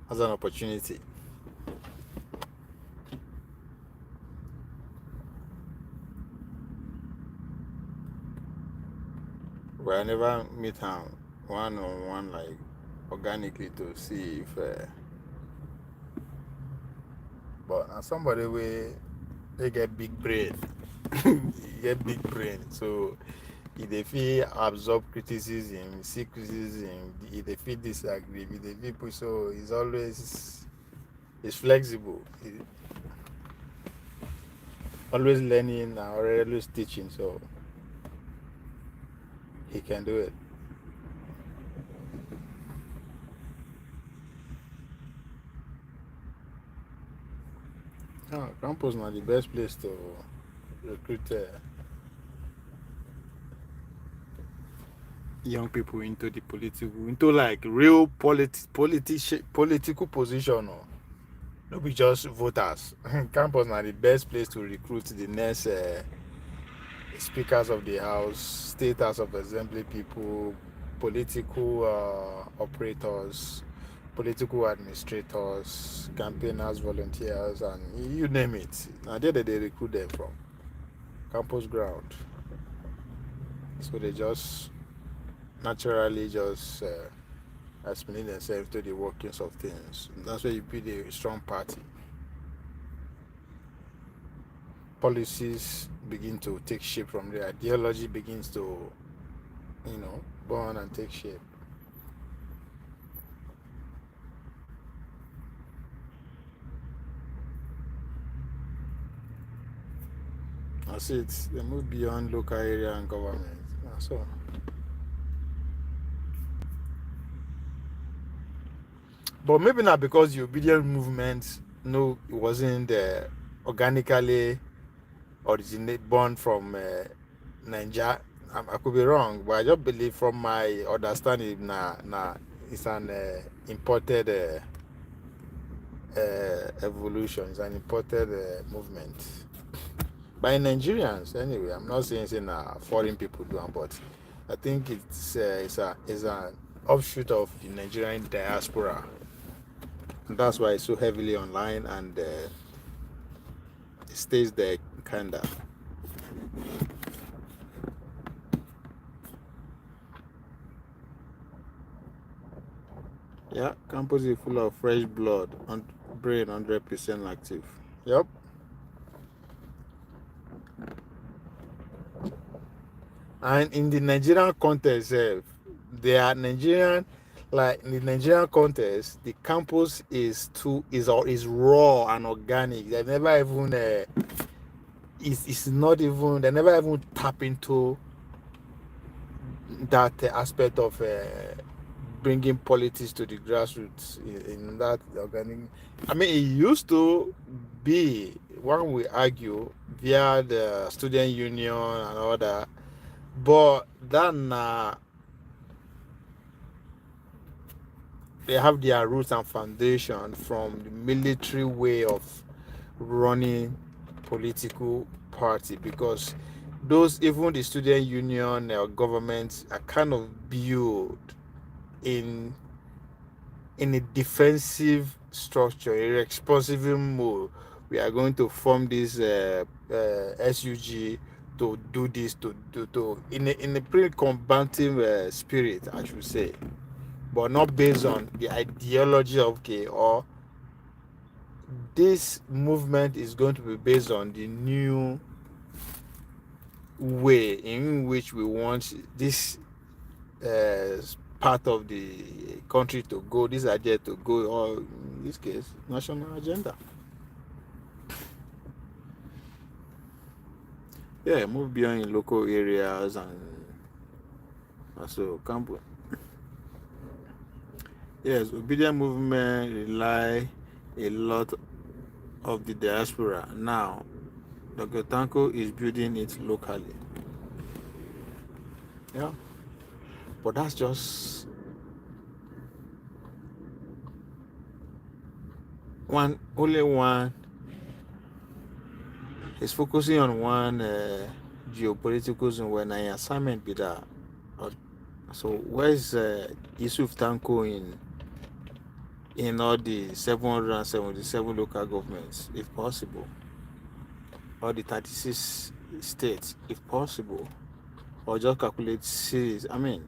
has an opportunity. Where I never meet her one on one, like organically, to see if. But as somebody where they get big brain, you get big brain. So if they feel absorb criticism, see criticism, if they feel disagree, if they feel push, so it's flexible. Always learning and always teaching, so he can do it. Campus is not the best place to recruit young people into the into like real political position. No be just voters. Campus is not the best place to recruit the next speakers of the house, state house of assembly people, political operators, political administrators, campaigners, volunteers, and you name it. Now there they recruit them from campus ground. So they just naturally just assimilate themselves to the workings of things. That's why you build a strong party. Policies begin to take shape from there. Ideology begins to, born and take shape. That's it. They move beyond local area and government. That's all. But maybe not because the obedient movement, no, it wasn't organically born from Nigeria. I could be wrong, but I just believe from my understanding, it's an imported evolution. It's an imported movement by Nigerians. Anyway, I'm not saying foreign people do it, but I think it's an offshoot of the Nigerian diaspora. And that's why it's so heavily online and it stays there, kinda. Yeah, campus is full of fresh blood and brain 100% active. Yep. And in the Nigerian context, they are Nigerian. Like in the Nigerian context, the campus is raw and organic. They never even it's not even, they never even tap into that aspect of bringing politics to the grassroots in that organic. I mean, it used to be, one we argue, via the student union and all that, but then they have their roots and foundation from the military way of running political party, because those, even the student union or governments, are kind of built in a defensive structure, a responsive mode. We are going to form this SUG to do this, to in a pretty combative spirit, I should say, but not based on the ideology of or this movement is going to be based on the new way in which we want this part of the country to go, this idea to go, or in this case, national agenda. move beyond in local areas and so campus. Yes, obedient movement rely a lot of the diaspora. Now, Dr. Tanko is building it locally. Yeah, but that's just only one. He's focusing on one geopolitical zone when an assignment be that. So where's Yusuf Tanko in all the 777 local governments, if possible, or the 36 states, if possible, or just calculate cities? I mean,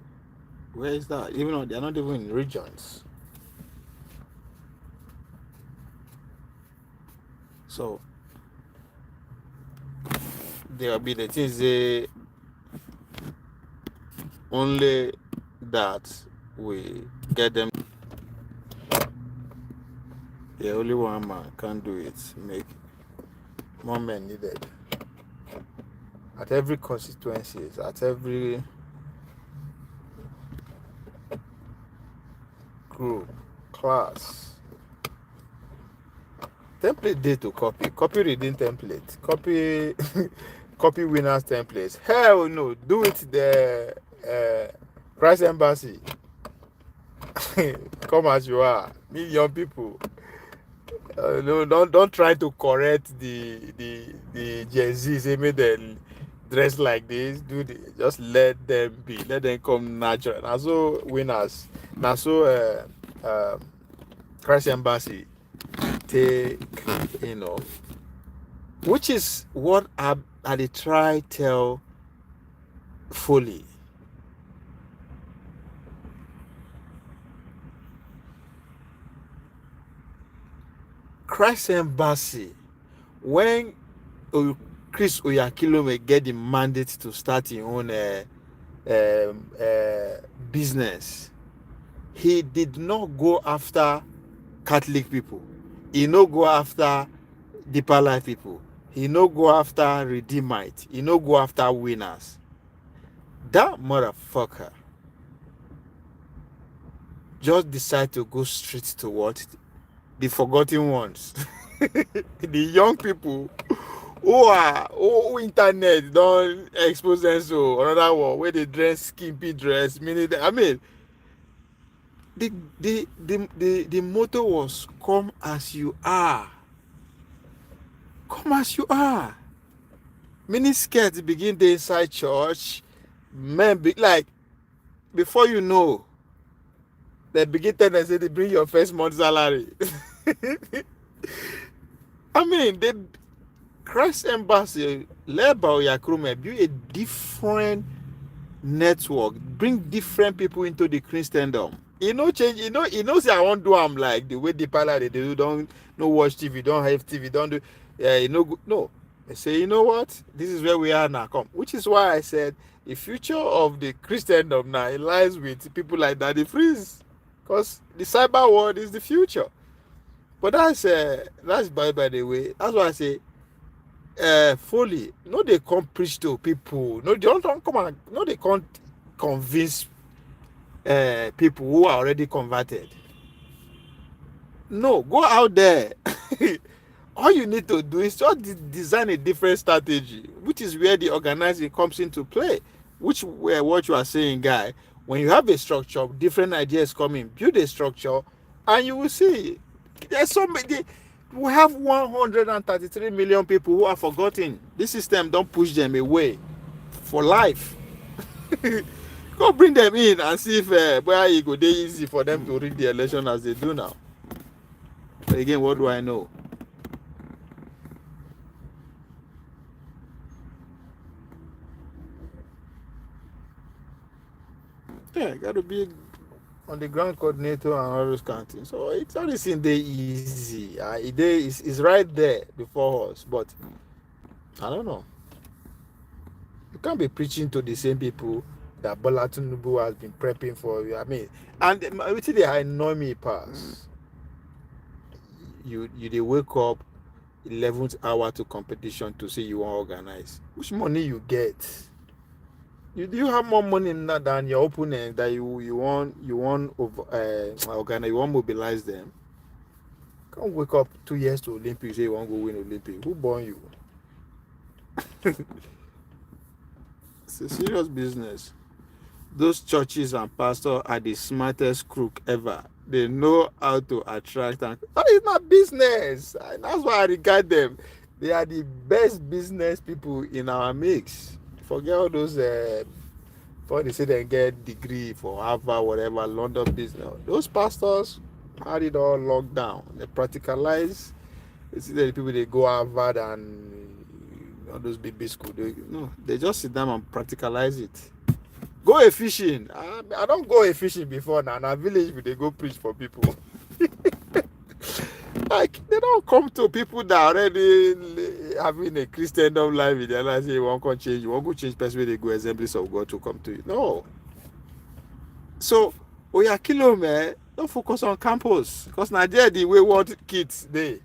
where is that? Even though they're not even in regions. So there will be the things they only that we get them. The only one man can do it. Make more men needed at every constituencies, at every group, class. Template day to copy reading template, copy winners templates. Hell no, do it the Christ Embassy. Come as you are, me young people. No, don't try to correct the Gen Z. Say make them dress like this. Just let them be. Let them come natural. Now so winners. Now so Christ Embassy take, which is what I try tell fully. Christ Embassy, when Chris Oyakilo may get the mandate to start his own business, he did not go after Catholic people. He no go after Deeper Life people. He no go after Redeemite. He no go after winners. That motherfucker just decide to go straight to what? The forgotten ones. The young people who internet don't expose them to another one where they dress skimpy dress. Meaning that, I mean, the motto was come as you are. Come as you are. Mini skirts begin the inside church. Men be like, before you know, they begin telling them say they bring your first month salary. I mean, the Christ Embassy led by Oyakrume build a different network, bring different people into the Christendom. Change. Say I won't do them like the way the Pala they do. Don't no watch TV, don't have TV, don't do. No. They say, you know what? This is where we are now. Come, which is why I said the future of the Christendom now it lies with people like Daddy Freeze, because the cyber world is the future. But that's by the way. That's why I say, fully. No, they come preach to people. No, they don't come and no, they can't convince people who are already converted. No, go out there. All you need to do is just design a different strategy, which is where the organizing comes into play. Which where what you are saying, guy. When you have a structure, different ideas come in, build a structure, and you will see. There's so many. We have 133 million people who are forgotten. This system don't push them away for life. Go bring them in and see if where it go dey easy for them to rig the election as they do now. But again, what do I know? Yeah, got to be on the ground coordinator and all those kind of things. So it's not in the easy. It's right there before us, but I don't know. You can't be preaching to the same people that Bola Tinubu has been prepping for you. I mean, and which they annoy me pass. You they wake up 11th hour to competition to say you want to organize. Which money you get? Do you have more money than your opponent that you want organize, you want mobilize them? Can't wake up 2 years to Olympics say you want to go win Olympics. Who born you? It's a serious business. Those churches and pastors are the smartest crook ever. They know how to attract, and it's not business. And that's why I regard them. They are the best business people in our mix. Forget all those before they say they get degree for Harvard, whatever, London business. Those pastors had it all locked down. They practicalize. You see the people they go Harvard and all those big school. They just sit down and practicalize it. Go a fishing. I don't go a fishing before now. Na village they go preach for people. Like they don't come to people that already having a Christendom life in their life. Say you want to change, you want to change person where they go assemblies of God to come to you. No. So Oyakilo, man, don't focus on campus because Nigeria the wayward kids they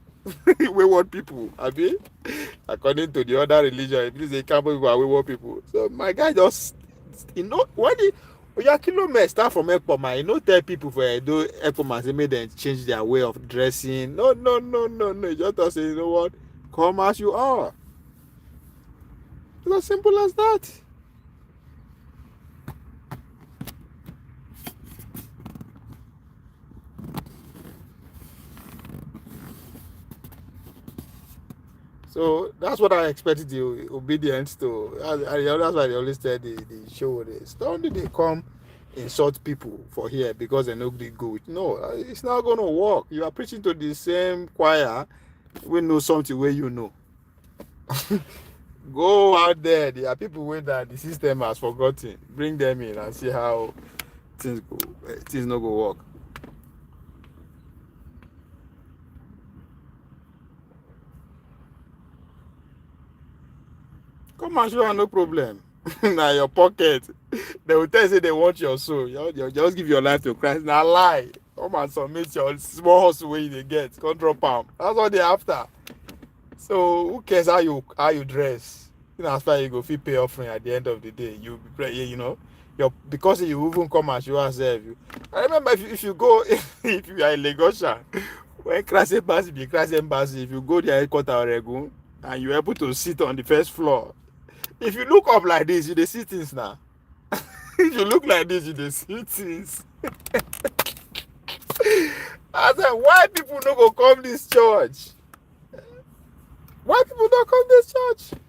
wayward people. Abi, according to the other religion, if you say campus people are wayward people. So my guy just when the Oyakilo men start from Ekpoma, tell people for Edo Ekpoma say make them change their way of dressing. No. You just say, you know what? Come as you are. It's as simple as that. So that's what I expected the Obidients to. That's why they always tell the show this. Don't they come insult people for here because they know they go. No, it's not going to work. You are preaching to the same choir. We know something where you know. Go out there. There are people where that the system has forgotten. Bring them in and see how things go. Things not go work. Come and show no problem. Now your pocket. They will tell you say they want your soul. You just give your life to Christ. Now lie. Come and submit your small hustle where you get. Control palm. That's what they're after. So who cares how you dress? As far as you go fit pay offering at the end of the day. You pray, because you even come and show yourself. I remember if you go if you are in Lagosha, when Christ Embassy be Christ Embassy, if you go their headquarters Oregon and you're able to sit on the first floor. If you look up like this, you see things now. If you look like this, you see things. I said, why people no go come this church? Why people don't come this church?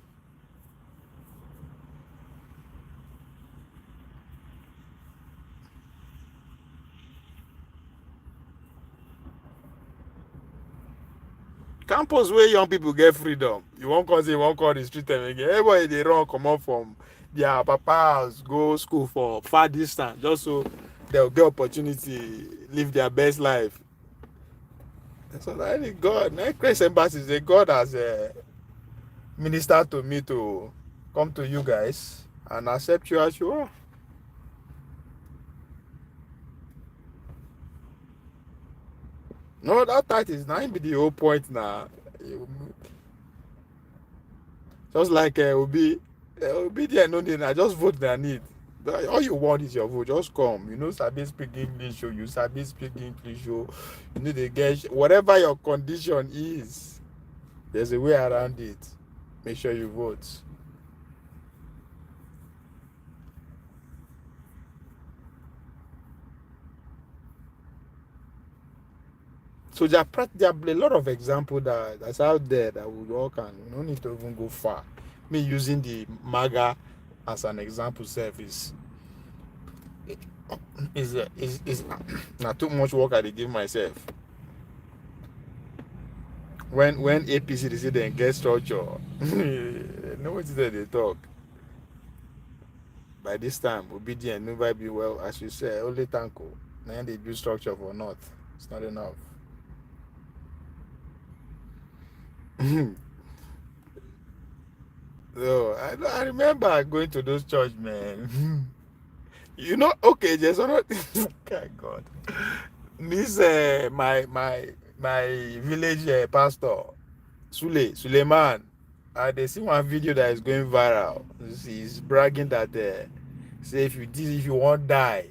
Campus where young people get freedom. You won't call the street them again. Everybody they run come up from their papas go school for far distance just so they'll get opportunity live their best life. So that God, Christ Embassy is a God has ministered to me to come to you guys and accept you as you are. No, that is not be the whole point now. Just like Obidients no need. I just vote their need. All you want is your vote. Just come. Sabi speak English. You sabi speak English. You need to get whatever your condition is. There's a way around it. Make sure you vote. So there are a lot of examples that's out there that we all can. You don't need to even go far. Me using the MAGA as an example service is not too much work I give myself. When APC they say they get structure, no what is that they talk. By this time, Obidients never be well, as you say, only Tanko. Now they build structure for North. It's not enough. So I remember going to those church, man. Okay, there's another. God. This my village pastor Suleiman. They see one video that is going viral. He's bragging that say if you won't die,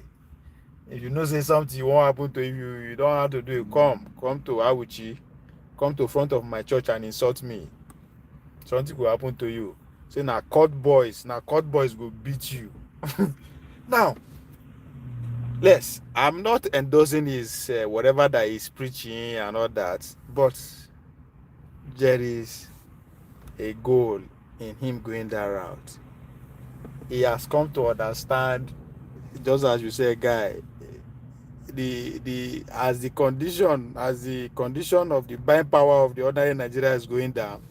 if you know say something you won't happen to you don't have to do it. Come to Awuchi, come to front of my church and insult me. Something will happen to you. Say court boys will beat you. Now, yes, I'm not endorsing his whatever that he's preaching and all that, but there is a goal in him going that route. He has come to understand, just as you say, guy, the condition of the buying power of the ordinary Nigeria is going down,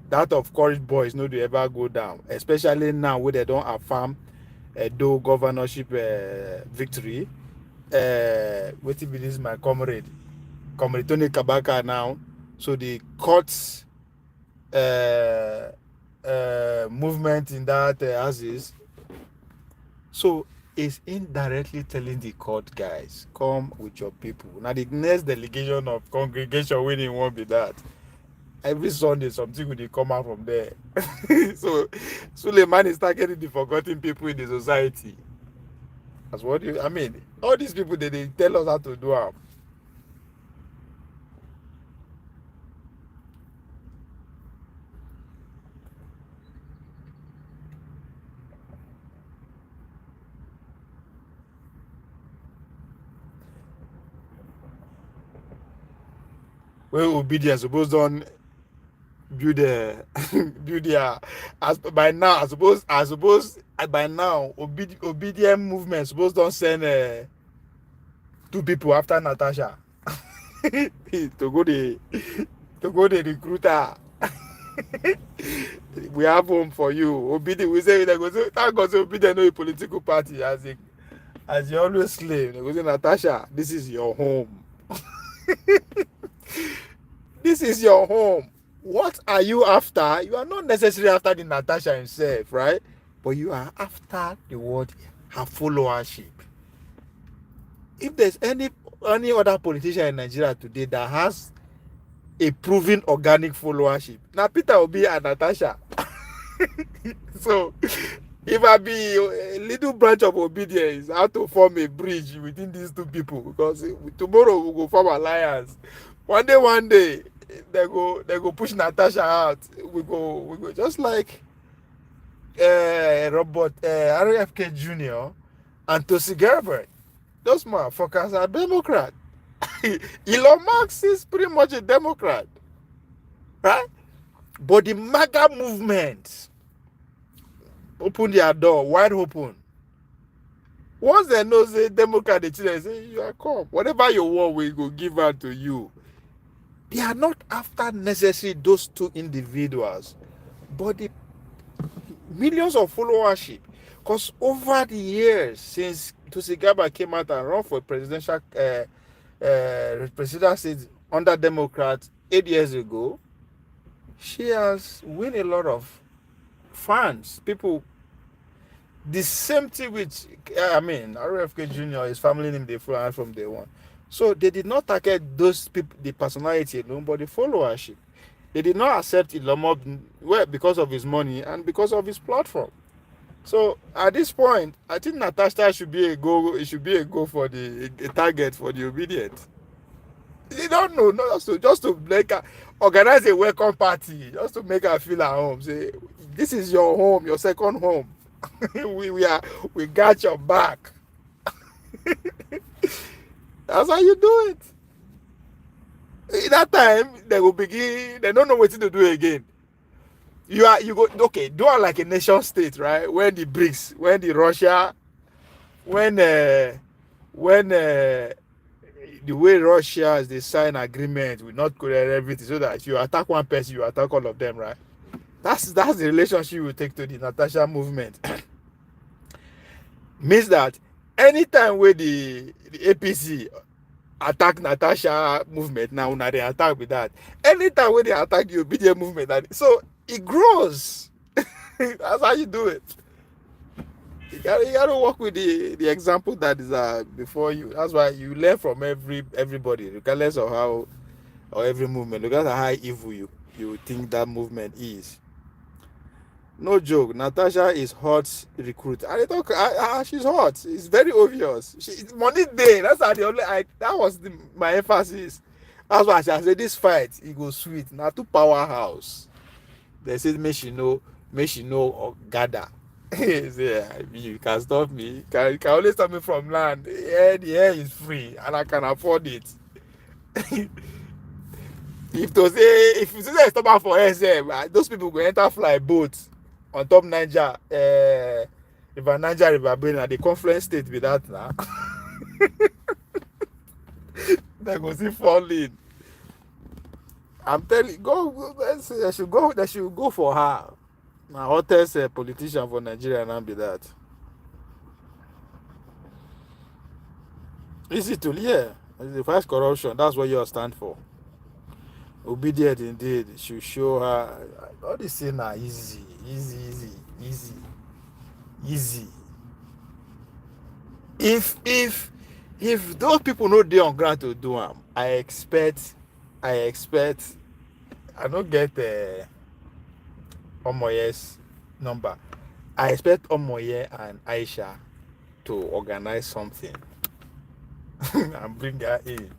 that of courage boys no do ever go down, especially now where they don't affirm do governorship victory. Wetin be this my comrade Tony Kabaka now. So the courts movement in that Aziz. So it's indirectly telling the court guys, come with your people. Now the next delegation of congregation winning won't be that. Every Sunday something will come out from there. So Suleiman is targeting the forgotten people in the society. That's what I mean. All these people they tell us how to do them. Well, obedience suppose don't build as by now. I suppose by now obedient movement suppose don't send 2 people after Natasha to go the recruiter. We have home for you. Obedient, we say they go say thank God say obedient no a political party as you always slave. They go say Natasha, this is your home. This is your home. What are you after? You are not necessarily after the Natasha himself, right? But you are after the word, her followership. If there's any other politician in Nigeria today that has a proven organic followership, now Peter Obi and Natasha. So if I be a little branch of obedience, how to form a bridge within these 2 people, because tomorrow we go form alliance. One day they go push Natasha out. We go just like Robert RFK Jr. and Tosi Gerber. Those motherfuckers are Democrat. Elon Musk is pretty much a Democrat, right? But the MAGA movement open their door wide open. Once they know say Democrat, they say you are come. Whatever you want, we go give out to you. They are not after necessarily those 2 individuals, but the millions of followership. Because over the years since Tosi Gaba came out and run for presidential seat under Democrats 8 years ago, she has won a lot of fans. People, the same thing with RFK Jr. His family name they follow from day one. So they did not target those people, the personality alone, but the followership. They did not accept Elon Musk because of his money and because of his platform. So at this point, I think Natasha should be a go. It should be a go for a target for the obedient. You don't know, not just to make her organize a welcome party, just to make her feel at home. Say, this is your home, your second home. we got your back. That's how you do it. In that time, they will begin. They don't know what to do again. You go okay. Do it like a nation state, right? When the BRICS, when the Russia, when the way Russia is they sign agreement with North Korea and everything, so that if you attack one person, you attack all of them, right? That's the relationship you take to the Natasha movement. Means that anytime where the APC attack Natasha movement, now they attack with that. Anytime when they attack the obedient movement, so it grows. That's how you do it. You gotta work with the example that is before you. That's why you learn from everybody, regardless of how, or every movement, regardless of how evil you would think that movement is. No joke, Natasha is hot recruit. And they talk, she's hot. It's very obvious. Money day. That's how the only. That was my emphasis. That's why I said this fight. It goes sweet. Now to powerhouse. They said make she know or gather. Yeah, you can stop me. You can only stop me from land. Yeah, the air is free and I can afford it. If you say stop for SM, those people go enter fly boats on top Niger, River Niger, River Benue, the confluence state with that now. They go see fall in. I'm telling you, they should go for her. My hottest politician for Nigeria now be that. Easy to hear. The fight corruption, that's what you stand for. Obedient indeed. Should show her all this thing are easy. If those people know they on ground to do them, I expect I don't get Omoye's number. I expect Omoye and Aisha to organize something and bring her in.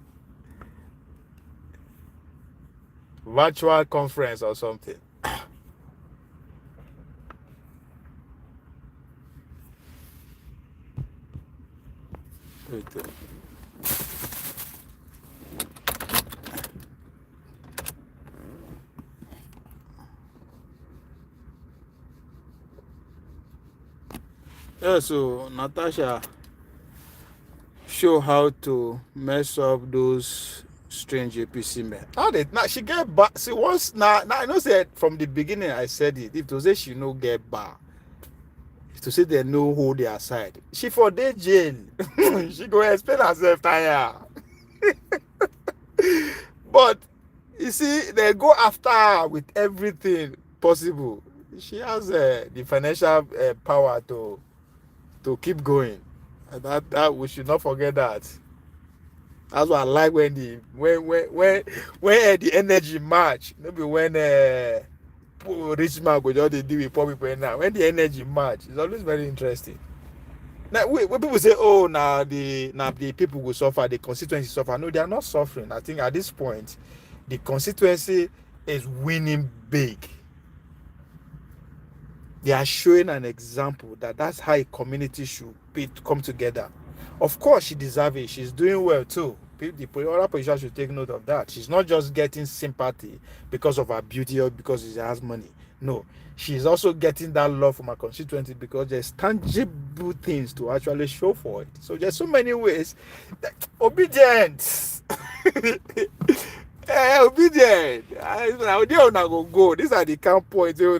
Virtual conference or something. Wait. Yeah, so Natasha show how to mess up those strange APC men. How they now she get back? See once now I know said from the beginning I said it. If to say she no get back, to say they no hold their side. She for day jail. She go explain herself tire. But you see, they go after her with everything possible. She has the financial power to keep going. And that we should not forget that. That's what I like when the energy match. Maybe when rich man go just deal with poor people now. When the energy match, it's always very interesting. Now when people say, oh, now the people will suffer, the constituency suffer. No, they are not suffering. I think at this point, the constituency is winning big. They are showing an example that that's how a community should come together. Of course, she deserves it. She's doing well too. The other position should take note of that. She's not just getting sympathy because of her beauty or because she has money. No, she's also getting that love from her constituency because there's tangible things to actually show for it. So there's so many ways. Obedience. Obedient. Go. These are the camp points. Go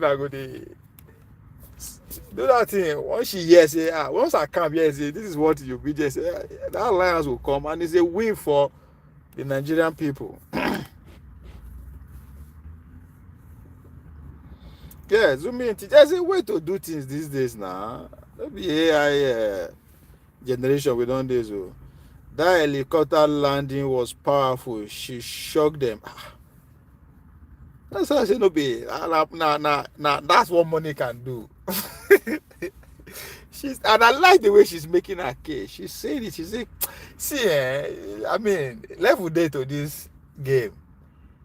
do that thing. Once she hears it, once I come here, say this is what you be just that alliance will come and it's a win for the Nigerian people. Yeah, zoom in. There's a way to do things these days now. Maybe AI generation we don't do so. That helicopter landing was powerful. She shocked them. That's how I say no be. Nah, that's what money can do. And I like the way she's making her case. She's saying it. She said, see, I mean, level day to this game.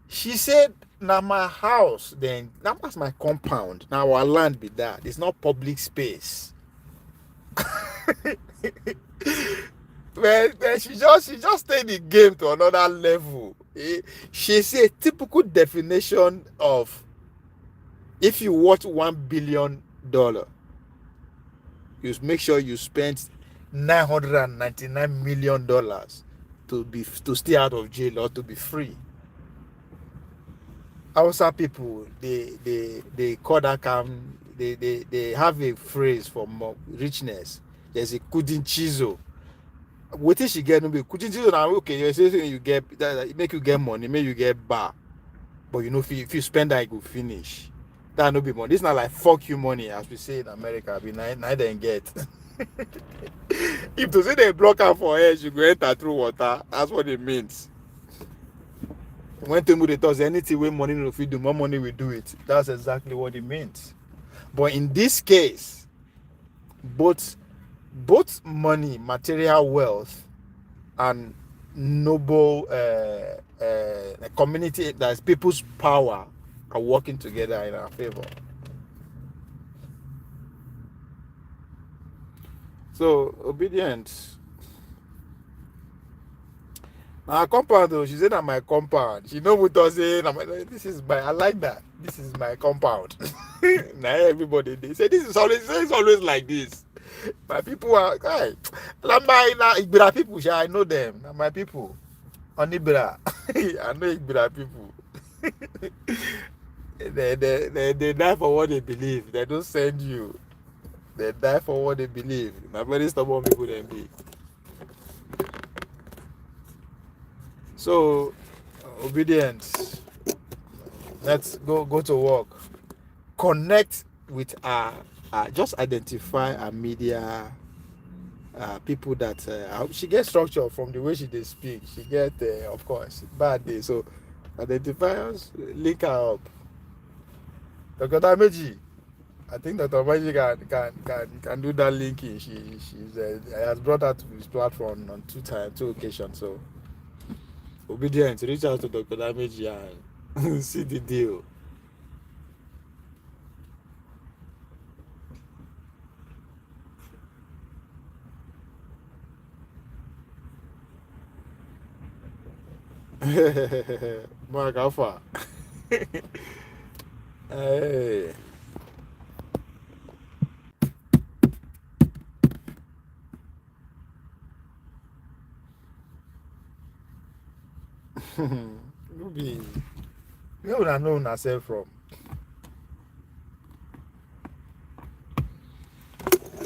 She said, now my house, then now that's my compound. Now our land be that. It's not public space. Well, she just take the game to another level. She's a typical definition of if you watch $1 billion, you make sure you spend $999 million to stay out of jail or to be free. Hausa people, they call that they have a phrase for more richness. There's a kudin chizo. What is she get? Kudin chizo now okay. You say you get that make you get money, make you get bar, but you know if you spend that, you go finish. That no be money. This is not like fuck you money as we say in America. Be neither and get. If to say they block her for air, she go enter through water. That's what it means. When Tinubu they talk, say anything wey money no fit do, more money will do it. That's exactly what it means. But in this case, both money, material wealth, and noble community, that's people's power, are working together in our favor. So obedience. Now compound though, she said that my compound. She know what I say. This is my. I like that. This is my compound. Now everybody they say this is always. It's always like this. My people are guy. Like my Ibira people, I know them. My people on Ibira. I know Ibira people. They die for what they believe. They don't send you. They die for what they believe. Now very stubborn people they be. So obedience. Let's go to work. Connect with just identify our media people that she gets structure from the way she they speak. She get of course bad day. So identify us, link her up. Dr. Dameji, I think Dr. Dameji can do that linking. She's has brought her to his platform on two occasions. So obedient, reach out to Dr. Dameji and see the deal. Mark, how far? Hey. Ruby, where would I know myself from?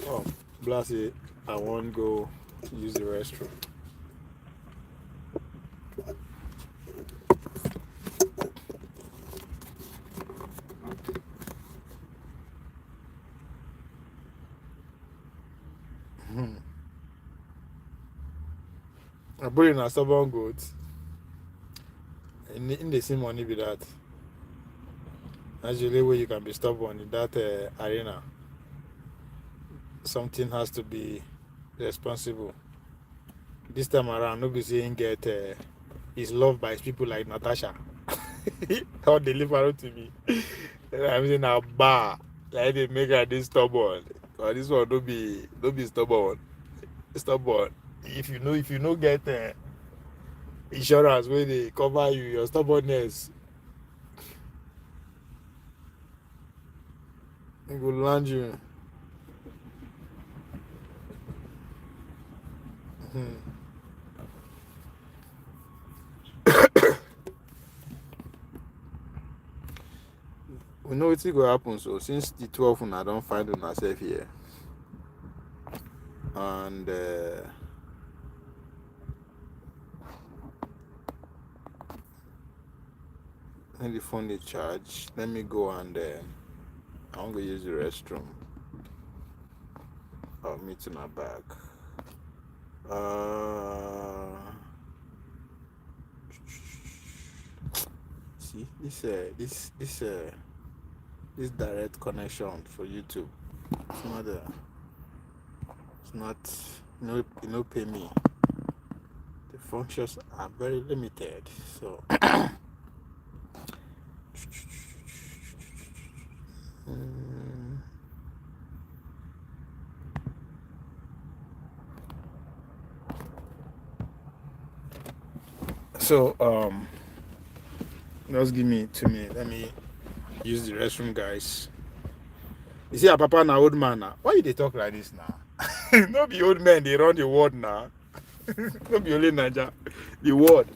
Oh, bless it. I won't go use the restroom. I put in a stubborn goat. In the same money be that. That's usually where you can be stubborn in that arena. Something has to be responsible. This time around, nobody saying get is loved by people like Natasha. How they live around to me. I'm in a bar. Like they make her this stubborn. Or this one don't be stubborn. Stubborn. If you know get insurance where they cover you, your stubbornness, it will land you. We know what's going to happen. So since the 12th, I don't find myself here, and when the phone is charged, let me go and I want to use the restroom. I'll meet in my bag. See this direct connection for YouTube. It's not you know pay me. The functions are very limited. So just give me 2 minutes. Let me use the restroom, guys. You see, a papa na old man now. Why they talk like this now? No be old men, they run the world now. No be only Naija, the world.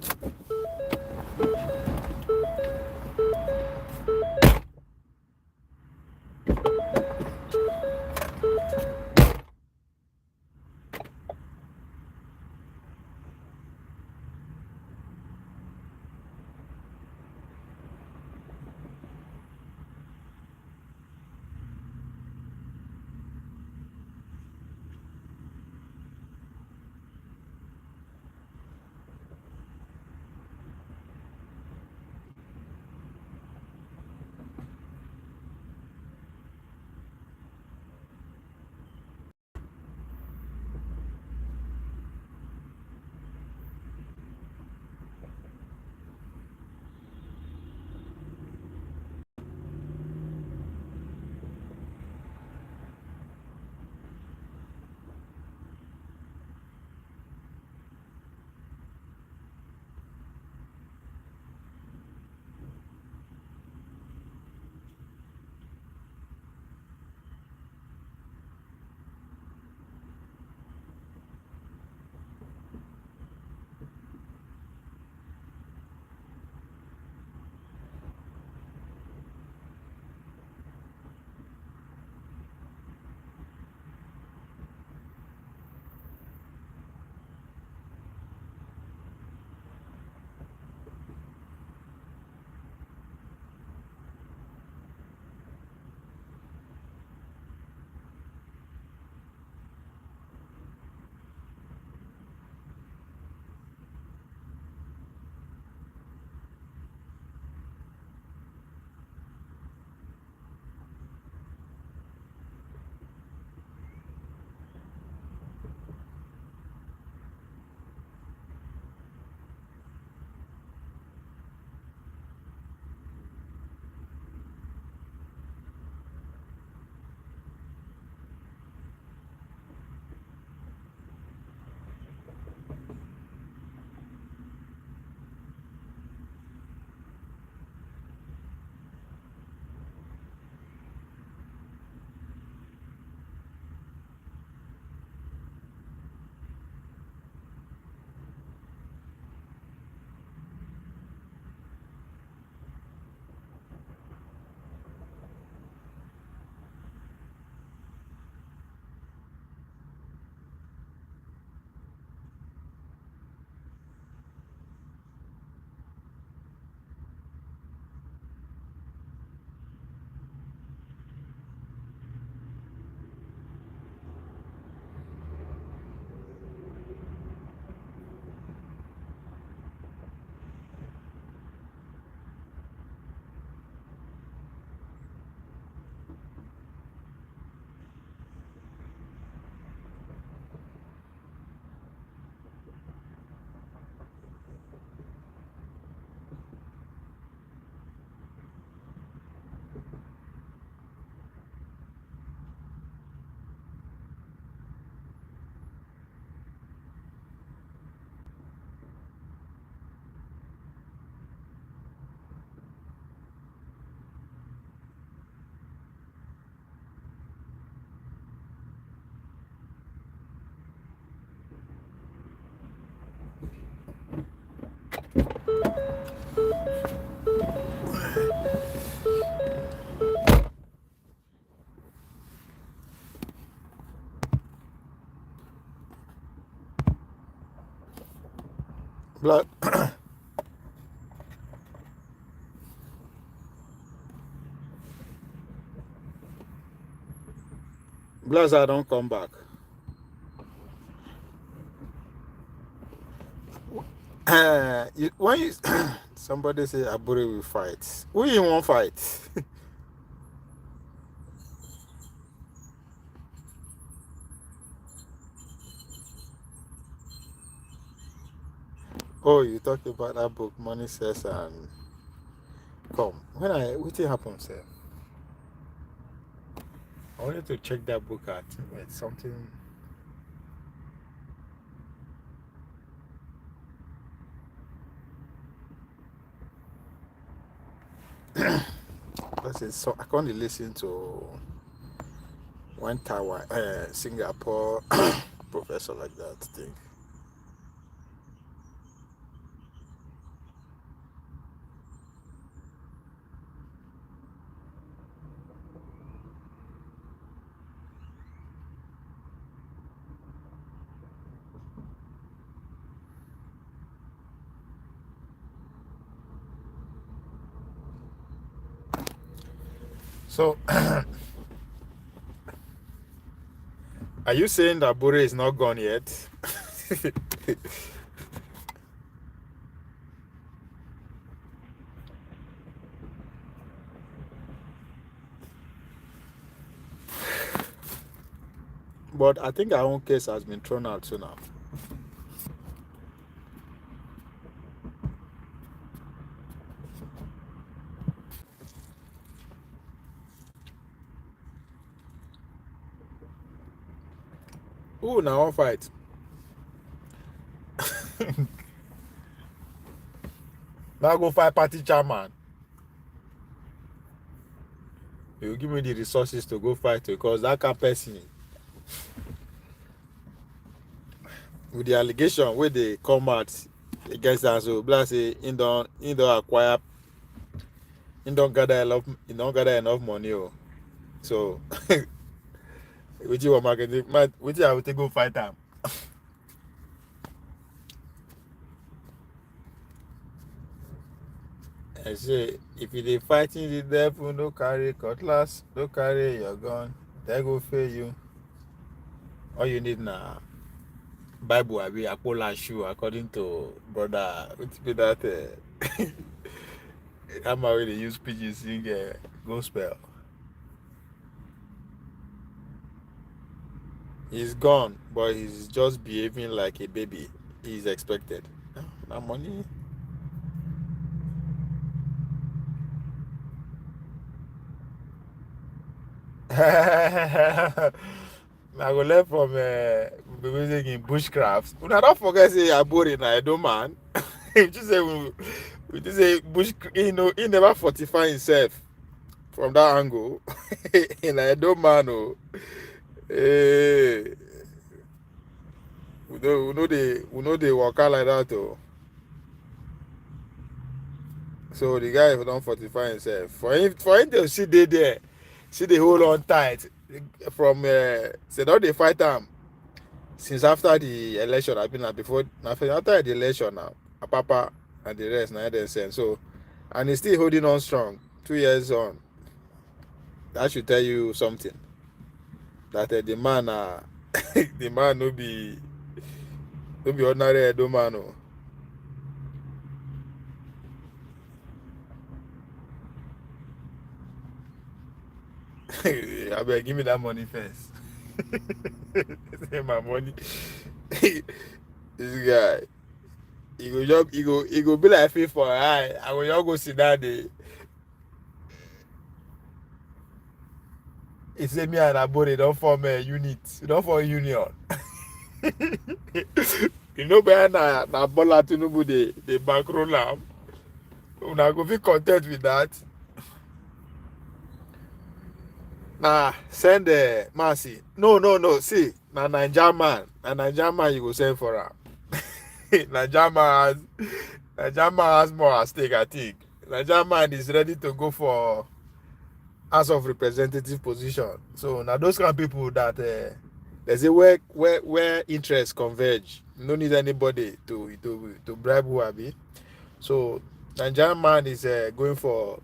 Blood. Blazer don't come back. When you somebody say Abure will fight, who you want fight? Oh, you talked about that book, Money Says, and come. What happened, sir? I wanted to check that book out. Wait, something. So I can't listen to one Taiwan, Singapore professor like that thing. So, are you saying that Bure is not gone yet? But I think our own case has been thrown out too now. Who now one fight? Now go fight party chairman. You give me the resources to go fight because that kind of person with the allegation where they come out against us, so blah say he don't acquire, he don't gather enough money. Oh. So which you want marketing, which I will take go fight him. I say if you dey fighting the devil, no carry cutlass, no carry your gun, they go fail you. All you need now Bible abi Apola shoe according to brother which be that hammer wey dey use pidgin sing gospel. He's gone, but he's just behaving like a baby. He's expected. That money. I go learn from music in bushcraft. Una don't forget say Abure na Edo man. If you say we just say bush, he never fortify himself from that angle. In Edo man, oh, eh, we know they work out like that, oh. So the guy don't fortify himself. For him to see they there, see the hold on tight from say now they fight him since after the election. I've been before after the election now. Papa and the rest now they send. So and he's still holding on strong. 2 years on. That should tell you something. That the man the man no be ordinary Edo man. Oh. I better give me that money first. Say my money. This guy, he go be like faith for eye. I will just go sit down there. He say me and Abode don't form a unit. We don't form a union. You know better na Bola Tinubu they bankroll am. Una go be content with that. Nah, send the Mercy. No. See, na Naija man. Na Naija man you go send for am. Naija man has more at stake, I think. Naija man is ready to go for House of Representative position. So now those kind of people that they say where interests converge, No need anybody to bribe who Abi. So Nigerian man is going for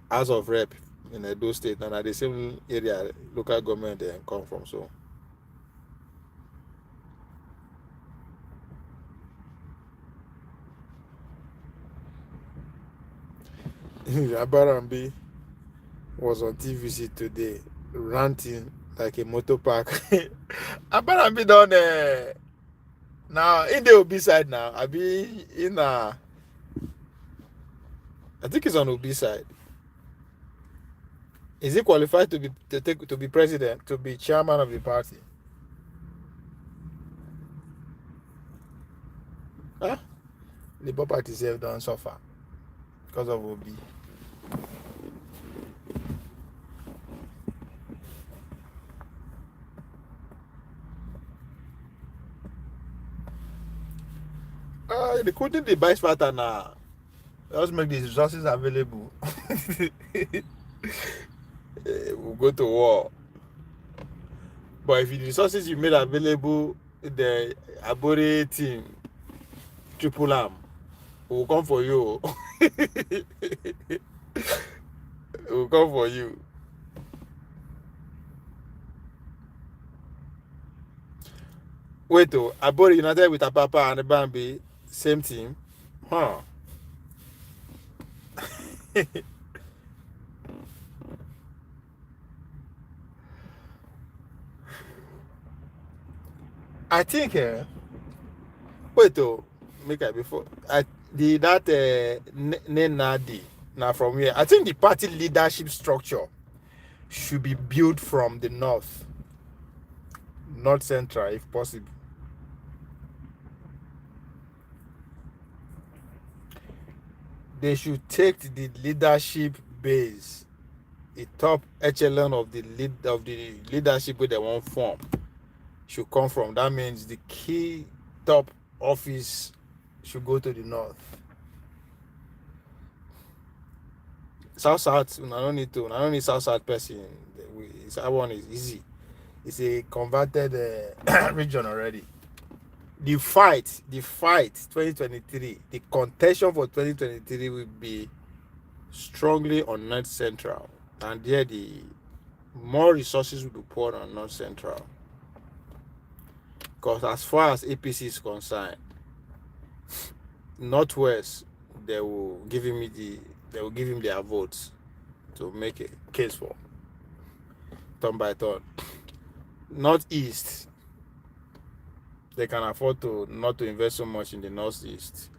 House of Rep in Edo State, and at the same area local government they come from. So Abarambi was on TVC today ranting like a motor park. Abarambi done now in the Obi side now. I be in I think he's on Obi side. Is he qualified to be president, to be chairman of the party? Huh? The party self don't suffer because of Obi. They couldn't the vice pattern now. Just make the resources available. We'll go to war. But if the resources you made available, the Abure team, triple arm, will come for you. Will come for you. Wait, Abure united with Apapa and Bambi, same team? Huh. I think wait make I before that Nenadi now from here. I think the party leadership structure should be built from the north central if possible. They should take the leadership base, the top echelon of the leadership where they want form should come from. That means the key top office should go to the north. South, I don't need South person. That one is easy. It's a converted region already. The fight 2023, the contention for 2023 will be strongly on North Central, and there the more resources will be poured on North Central. Because as far as APC is concerned, Northwest they will give him their votes to make a case for turn by turn. Northeast, they can afford to not to invest so much in the Northeast.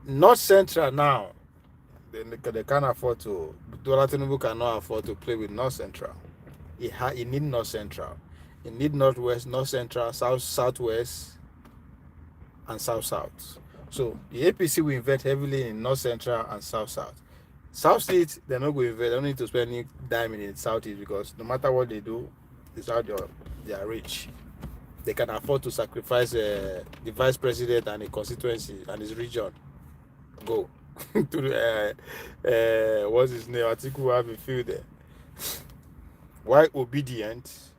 North Central now, they can't afford to. Bola Tinubu cannot afford to play with North Central. He need North Central. He need Northwest, North Central, Southwest, and South. So the APC will invest heavily in North Central and South. South East, they're not going to invest. They don't need to spend any dime in the Southeast because no matter what they do, it's how they are rich. They can afford to sacrifice the vice president and a constituency and his region. Go to the what's his name? Atiku have a field there. Why Obidients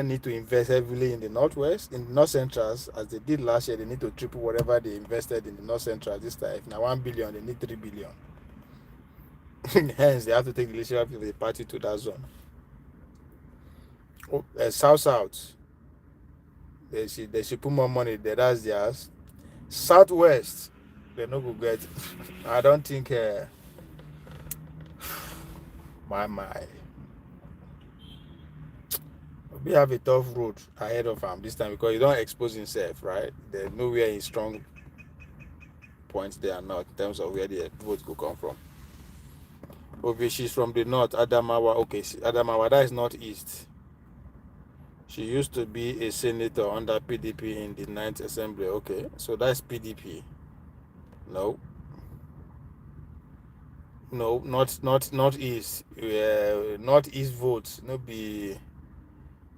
need to invest heavily in the Northwest, in the North Centrals, as they did last year. They need to triple whatever they invested in the North Central this time. If now 1 billion, they need 3 billion. Hence, they have to take the leadership of the party to that zone. South. They should put more money there. That's theirs. Southwest, they're not going to get. I don't think. We have a tough road ahead of him this time because he don't expose himself, right? There's nowhere in strong points there now in terms of where the votes could come from. Okay, she's from the north, Adamawa. Okay, Adamawa, that is northeast. She used to be a senator under PDP in the 9th Assembly. Okay, so that's PDP. No, not east. Northeast votes.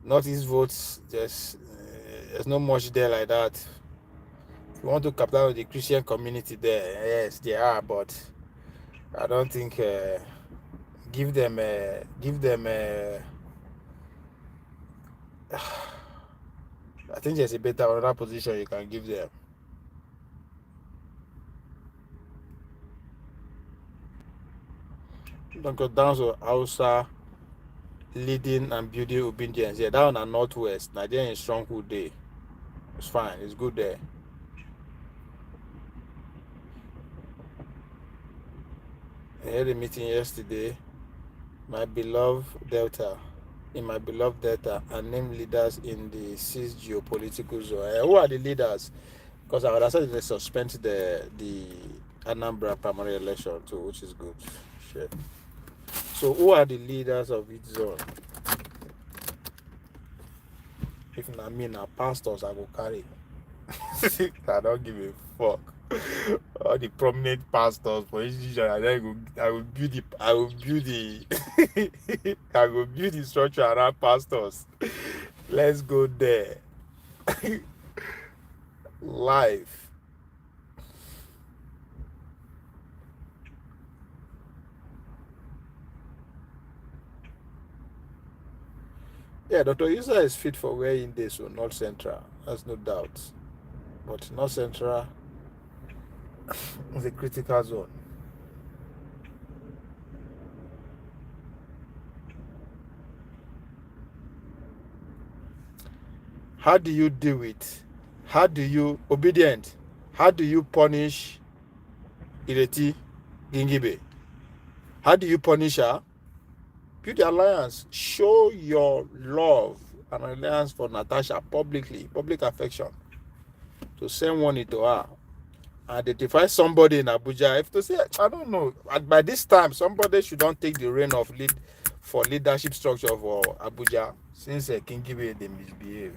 Northeast votes. Just there's not much there like that. If you want to capture the Christian community there, yes, they are, but I don't think give them I think there's a better another position you can give them. Don't go down to Hausa leading and building Obidients. Yeah, down at Northwest. Nigeria is stronghold day. It's fine. It's good there. I had a meeting yesterday. My beloved Delta. In my beloved Delta, and named leaders in the 6 geopolitical zone. Who are the leaders? Because I would have said they suspend the Anambra primary election too, which is good. Shit. So who are the leaders of each zone? If not me, now pastors I go carry. I don't give a fuck. All the prominent pastors for each region, and then I will build I will build the I will build the structure around pastors. Let's go there. Live. Yeah, Dr. Yusa is fit for where in this, so North Central. That's no doubt. But North Central is a critical zone. How do you deal with? How do you obedient? How do you punish Ireti Gingibe? How do you punish her? Build the alliance. Show your love and alliance for Natasha publicly, public affection. To send one into her. Identify somebody in Abuja. If to say, I don't know, by this time, somebody should not take the reign of leadership structure for Abuja since Kingibe they misbehave.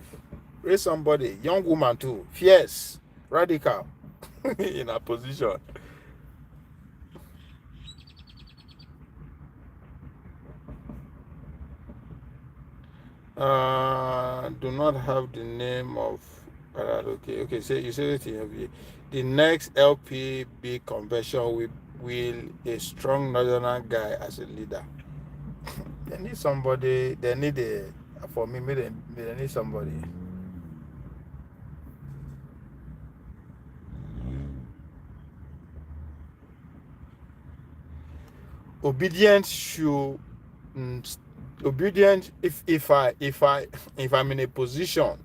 Raise somebody, young woman too, fierce, radical, in a position. Do not have the name of. Okay. So you say it. The next LPB convention will a strong northern guy as a leader. They need somebody. They need a. For me, they need somebody. Obedient should. Obedient. If I'm in a position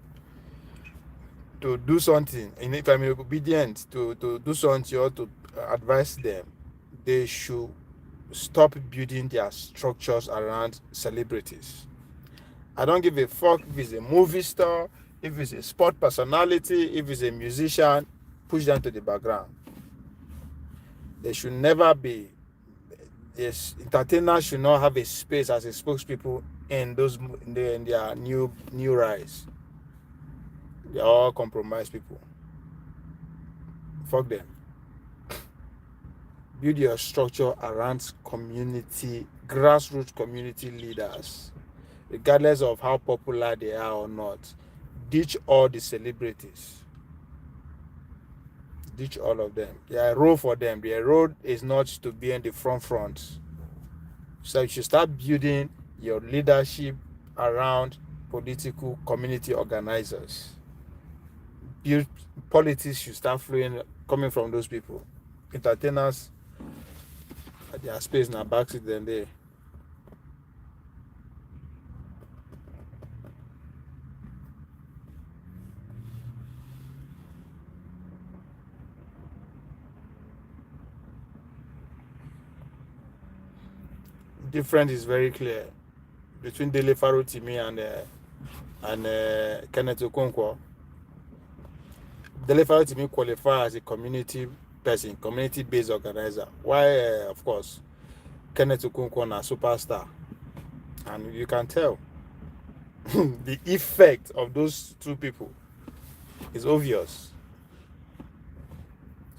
to do something, and if I'm obedient to do something or to advise them, they should stop building their structures around celebrities. I don't give a fuck if it's a movie star, if it's a sport personality, if it's a musician, push them to the background. They should never be. Yes, entertainers should not have a space as a spokespeople in their new rise. They're all compromised people. Fuck them. Build your structure around community, grassroots community leaders, regardless of how popular they are or not. Ditch all the celebrities. Ditch all of them. Their role for them, their role is not to be in the front. So you should start building your leadership around political community organizers. Build politics should start flowing, coming from those people. Entertainers, their space now back to them there. Difference is very clear between Dele Farotimi and Kenneth Okonkwo. Dele Farotimi qualify as a community person, community-based organizer. Why, of course, Kenneth Okonkwo is a superstar, and you can tell the effect of those two people is obvious.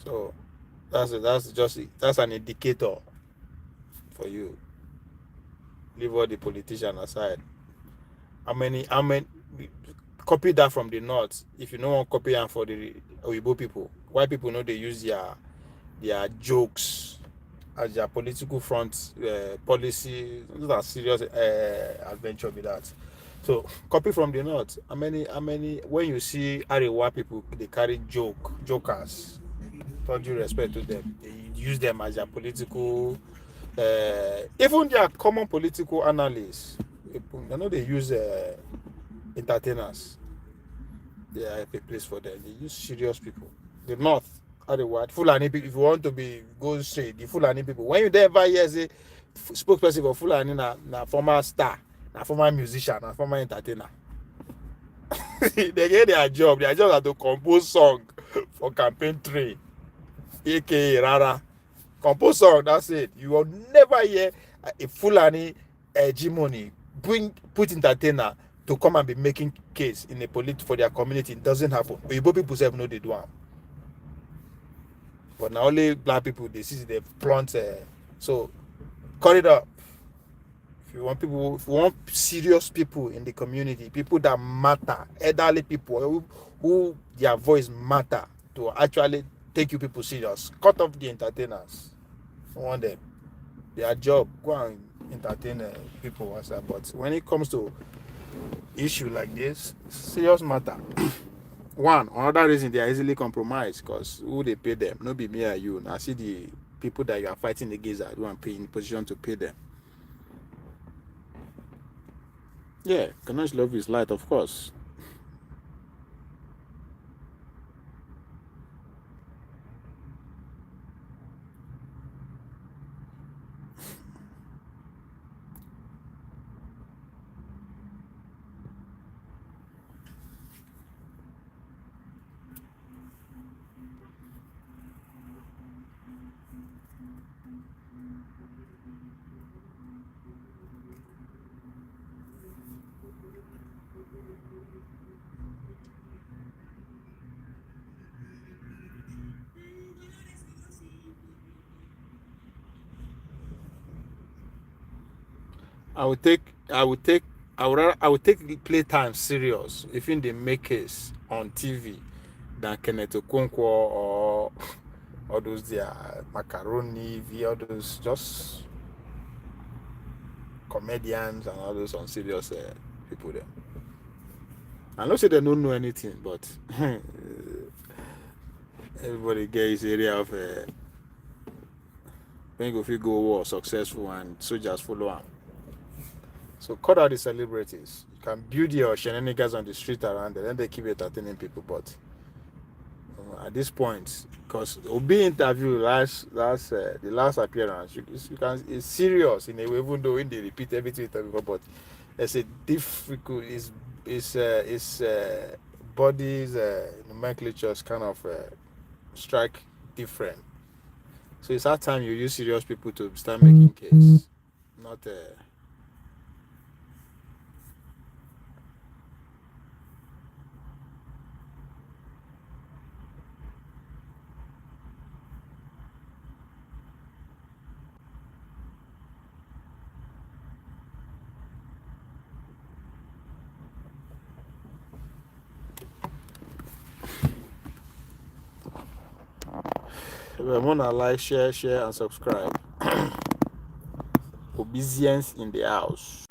So that's an indicator for you. Leave all the politicians aside. How many copy that from the north? If you don't want to copy them for the Oyibo people, why people know they use their jokes as their political front policy? Those are serious adventure with that. So copy from the north. How many when you see Arewa people, they carry jokers. All due respect to them. They use them as their political even their common political analysts. I know they use entertainers. They have a place for them. They use serious people. The north, Arewa, Fulani people, if you want to be go straight, the Fulani people. When you ever hear say spokesperson for Fulani na former star, na former musician, na former entertainer. They get their job. Their job is to compose song for campaign trail, aka Rara. Compose song, that's it. You will never hear a Fulani hegemony put entertainer to come and be making case in a for their community. It doesn't happen. Igbo people say no, they do am. But now only black people they see they plant. So cut it up. If you want serious people in the community, people that matter, elderly people who their voice matter to actually take you people serious. Cut off the entertainers. I want them. Their job, go and entertain people. But when it comes to issue like this, serious matter. One, another reason they are easily compromised because who they pay them, no be me or you. Now see the people that you are fighting against are the one in position to pay them. Yeah, Kanash love is light, of course. I would take I would take I would take playtime serious if they make case on TV than Kenneth Okonkwo or all those their macaroni, all those just comedians and all those unserious people there. I know say they don't know anything, but everybody get his area of when you go war successful and soldiers follow on. So cut out the celebrities. You can build your shenanigans on the street around them, then they keep entertaining people. But at this point, because Obi interview the last appearance, you can it's serious in a way, even though when they repeat everything before, but it's a difficult it's body's nomenclatures kind of strike different. So it's that time you use serious people to start making case, not Remember, like, share, and subscribe. Obedience in the house.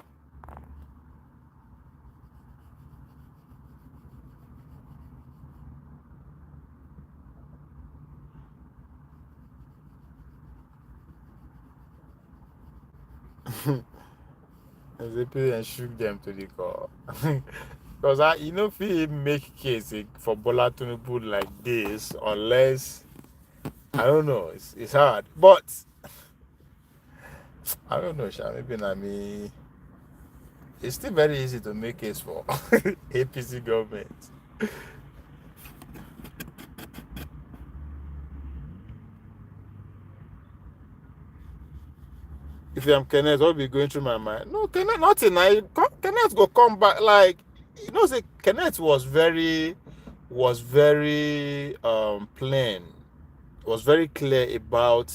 And shook them to the core. Because if he make case for Bola Tinubu like this, unless I don't know, it's hard. But I don't know, Sha. Maybe me. It's still very easy to make case for APC government. If I'm Kenneth, what will be going through my mind? No, Kenneth, nothing. Kenneth go come back. Like, say Kenneth was very plain. Was very clear about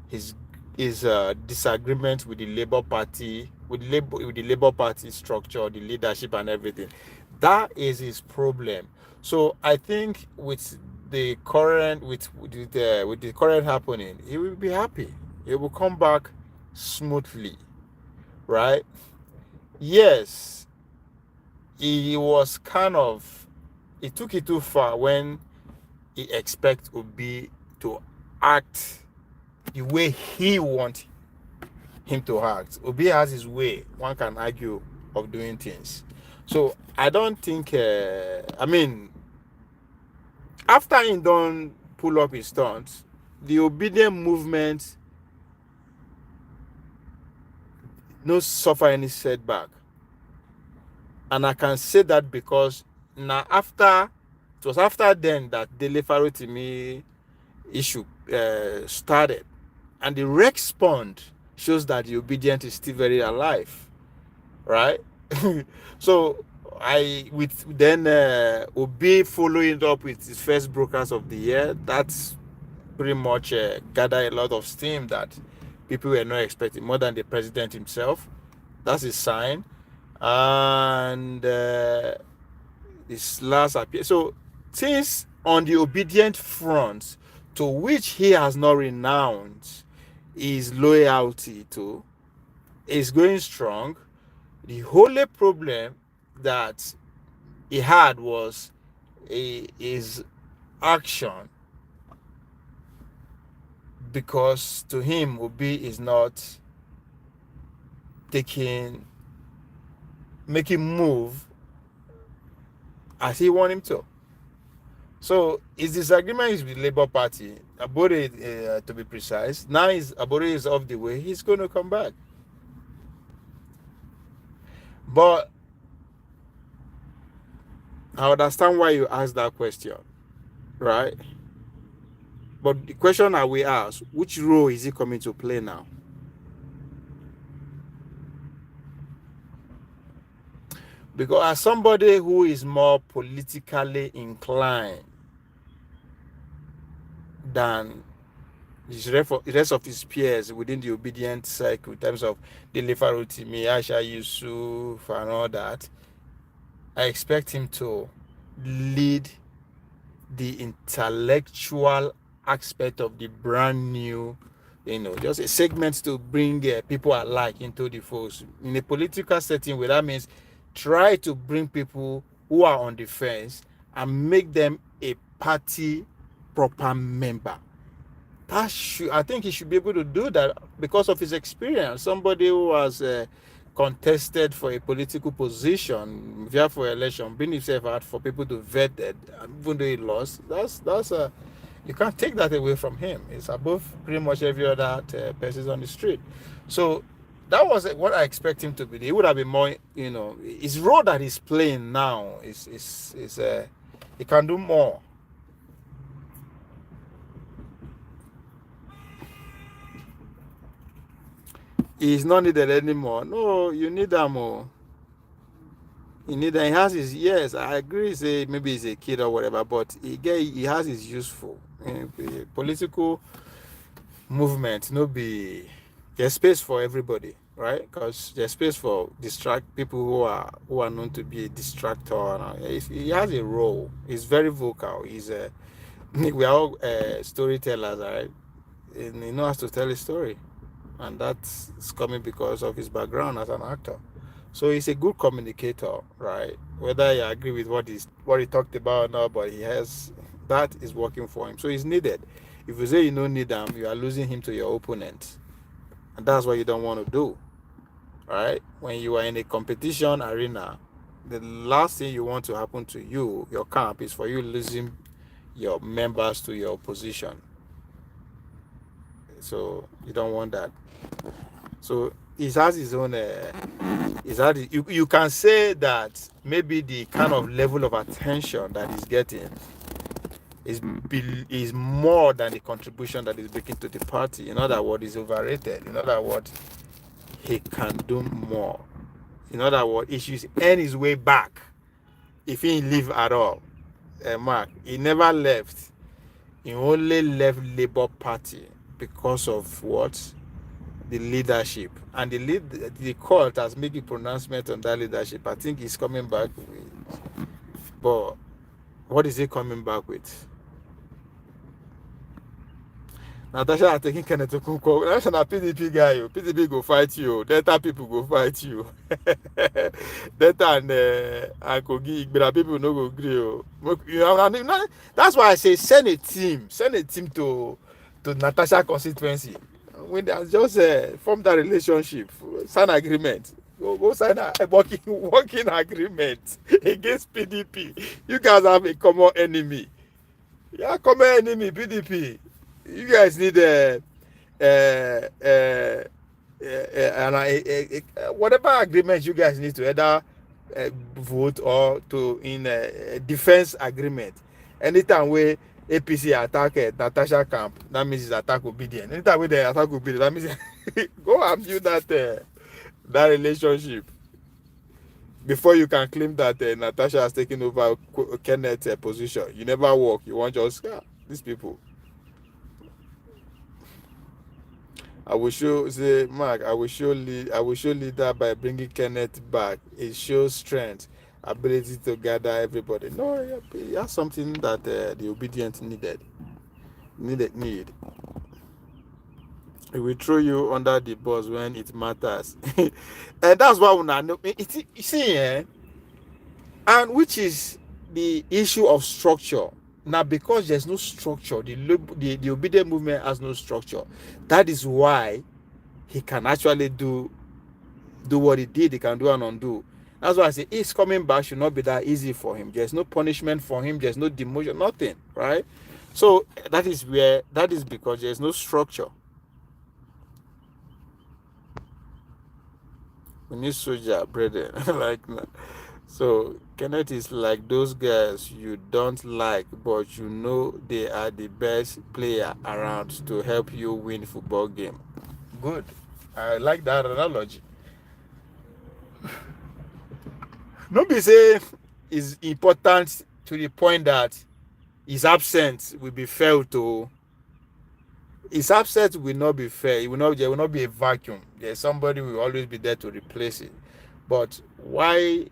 his disagreement with the Labour Party, with the Labour Party structure, the leadership, and everything. That is his problem. So I think with the current happening, he will be happy. He will come back smoothly, right? Yes, he was kind of, he took it too far when he expects Obi to act the way he wants him to act. Obi has his way, one can argue, of doing things. So I don't think, after he don't pull up his stunts, the obedient movement no suffer any setback. And I can say that because now it was after then that Dele Farotimi issue started. And the response shows that the obedient is still very alive, right? So Obi following up with his first brokers of the year, that's pretty much gather a lot of steam that people were not expecting, more than the president himself. That's a sign. And this last appeal. So since on the obedient front, to which he has not renounced his loyalty to, is going strong. The only problem that he had was his action, because to him Obi is not making move as he want him to. So his disagreement is with the Labour Party, Abure, to be precise. Now Abure is off the way, he's going to come back. But I understand why you asked that question, right? But the question I will ask, which role is he coming to play now? Because as somebody who is more politically inclined than the rest of his peers within the obedient circle, in terms of Dele Farotimi, Aisha Yusuf, and all that, I expect him to lead the intellectual aspect of the brand new, just a segment to bring people alike into the fold. In a political setting, where that means try to bring people who are on the fence and make them a party proper member. I think he should be able to do that because of his experience. Somebody who has contested for a political position, via for election, bring himself out for people to vet it, even though he lost. You can't take that away from him. It's above pretty much every other person on the street. So that was what I expect him to be. He would have been more, his role that he's playing now is he can do more. He's not needed anymore. No, you need them more. He has his, yes, I agree, say maybe he's a kid or whatever, but he has his useful political movement. There's space for everybody, right? Because there's space for people who are known to be a distractor. He has a role. He's very vocal. We are all storytellers, right? And he knows how to tell a story, and that's coming because of his background as an actor. So he's a good communicator, right? Whether you agree with what he talked about or not, but that is working for him. So he's needed. If you say you don't need him, you are losing him to your opponent, and that's what you don't want to do, right? When you are in a competition arena, the last thing you want to happen to you, your camp, is for you losing your members to your opposition. So you don't want that. So he has his own. You can say that maybe the kind of level of attention that he's getting is more than the contribution that he's making to the party. In other words, he's overrated. In other words, he can do more. In other words, he should earn his way back if he leave at all. Mark, he never left. He only left Labour Party because of what? The leadership. And the court has made a pronouncement on that leadership. I think he's coming back with. But what is he coming back with? Natasha are taking Kenneth Okonkwo. National PDP guy, PDP go fight you. Delta people go fight you. Delta and Kogi Igbira people no go agree. You know, that's why I say send a team to Natasha constituency. When they just form that relationship, sign agreement. Go sign a working agreement against PDP. You guys have a common enemy. Yeah, common enemy, PDP. You guys need whatever agreement you guys need to either vote or to in a defense agreement. Anytime where APC attack Natasha camp, that means it's attack Obedient. Anytime where they attack Obedient, that means go and build that relationship before you can claim that Natasha has taken over Kenneth's position. You never work. You want just these people. I will show say Mark. I will show leader by bringing Kenneth back. It shows strength, ability to gather everybody. No, he has something that the Obedient need. It will throw you under the bus when it matters, and that's why we know. You see, and which is the issue of structure. Now, because there's no structure, the Obedient movement has no structure. That is why he can actually do what he did. He can do and undo. That's why I say his coming back should not be that easy for him. There's no punishment for him. There's no demotion, nothing, right? So that is because there's no structure. We need soldier, brethren. Like, so Kenneth is like those guys you don't like, but you know they are the best player around to help you win football game. Good. I like that analogy. Nobody say is important to the point that his absence will be felt to. His absence will not be fair. There will not be a vacuum. There's somebody who will always be there to replace it. But why,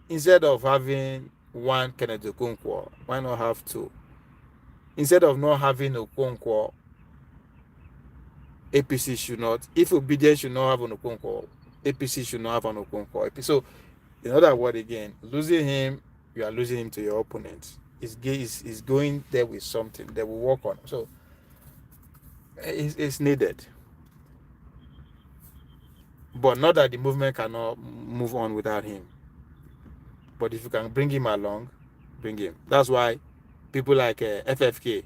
instead of having one Kenneth Okonkwo, why not have two? Instead of not having Okonkwo, APC should not. If Obidients should not have an Okonkwo, APC should not have an Okonkwo. So, in other words, again, losing him, you are losing him to your opponent. He's going there with something they will work on. So, it's needed. But not that the movement cannot move on without him. But if you can bring him along, bring him. That's why people like FFK,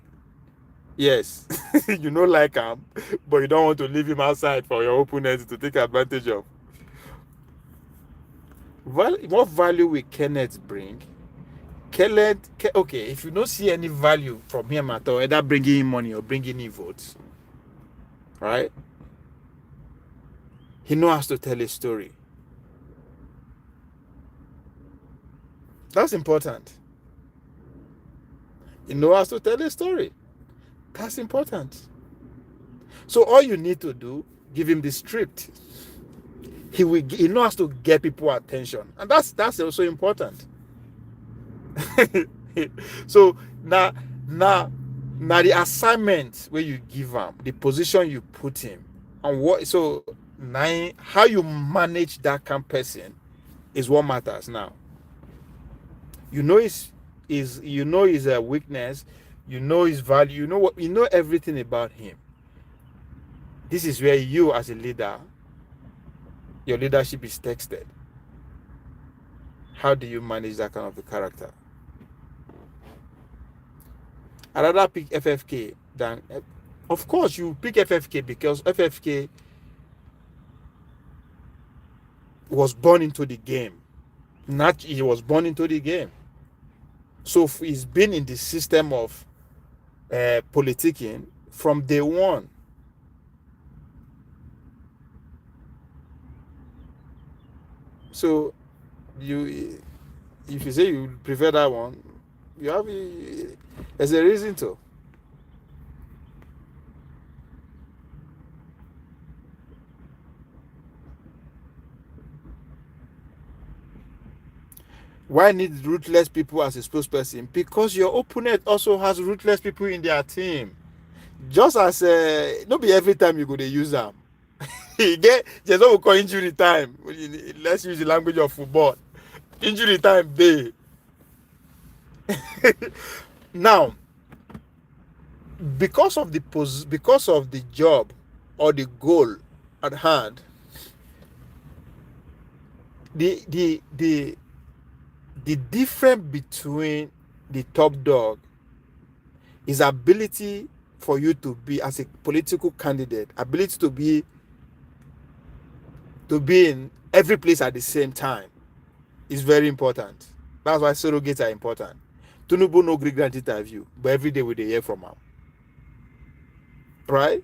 yes, you know, like him, but you don't want to leave him outside for your opponents to take advantage of. What value will Kenneth bring? Okay, if you don't see any value from him at all, either bringing him money or bringing him votes, right? He knows how to tell a story. That's important. He knows how to tell a story. That's important. So all you need to do, give him the script. He knows how to get people attention, and that's also important. So now the assignment where you give him, the position you put him, and how you manage that kind of person is what matters now. You know his weakness, you know his value, you know everything about him. This is where you as a leader, your leadership is tested. How do you manage that kind of a character? I'd rather pick FFK than, of course, you pick FFK because FFK was born into the game. He was born into the game. So he's been in the system of politicking from day one. So if you say you prefer that one, there's a reason to. Why need ruthless people as a spokesperson? Because your opponent also has ruthless people in their team. Just as no be every time you go to use them. You get there's what we call injury time. Let's use the language of football. Injury time day. Now, because of the job or the goal at hand, the difference between the top dog is ability for you to be, as a political candidate, ability to be in every place at the same time is very important. That's why surrogates are important. Tinubu no gree grant interview, but every day we dey hear from him, right?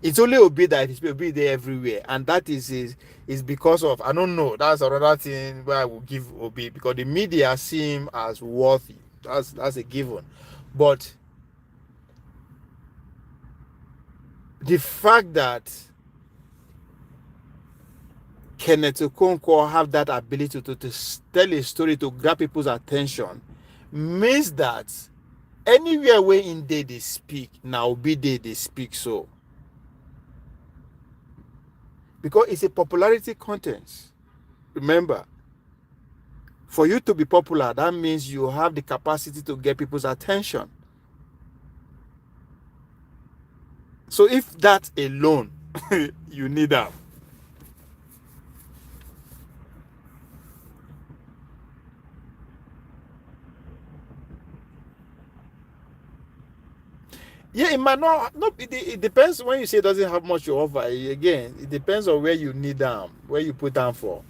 It's only Obi that is Obi there everywhere, and that is because of, I don't know. That's another thing where I will give Obi, because the media see him as worthy. That's a given, but the fact that Kenneth Okonkwo have that ability to tell a story to grab people's attention means that anywhere where in they speak, now be they speak so. Because it's a popularity contest. Remember, for you to be popular, that means you have the capacity to get people's attention. So if that alone, you need that. Yeah, it might not. No, it depends. When you say it doesn't have much to offer, again, it depends on where you need them, where you put them for.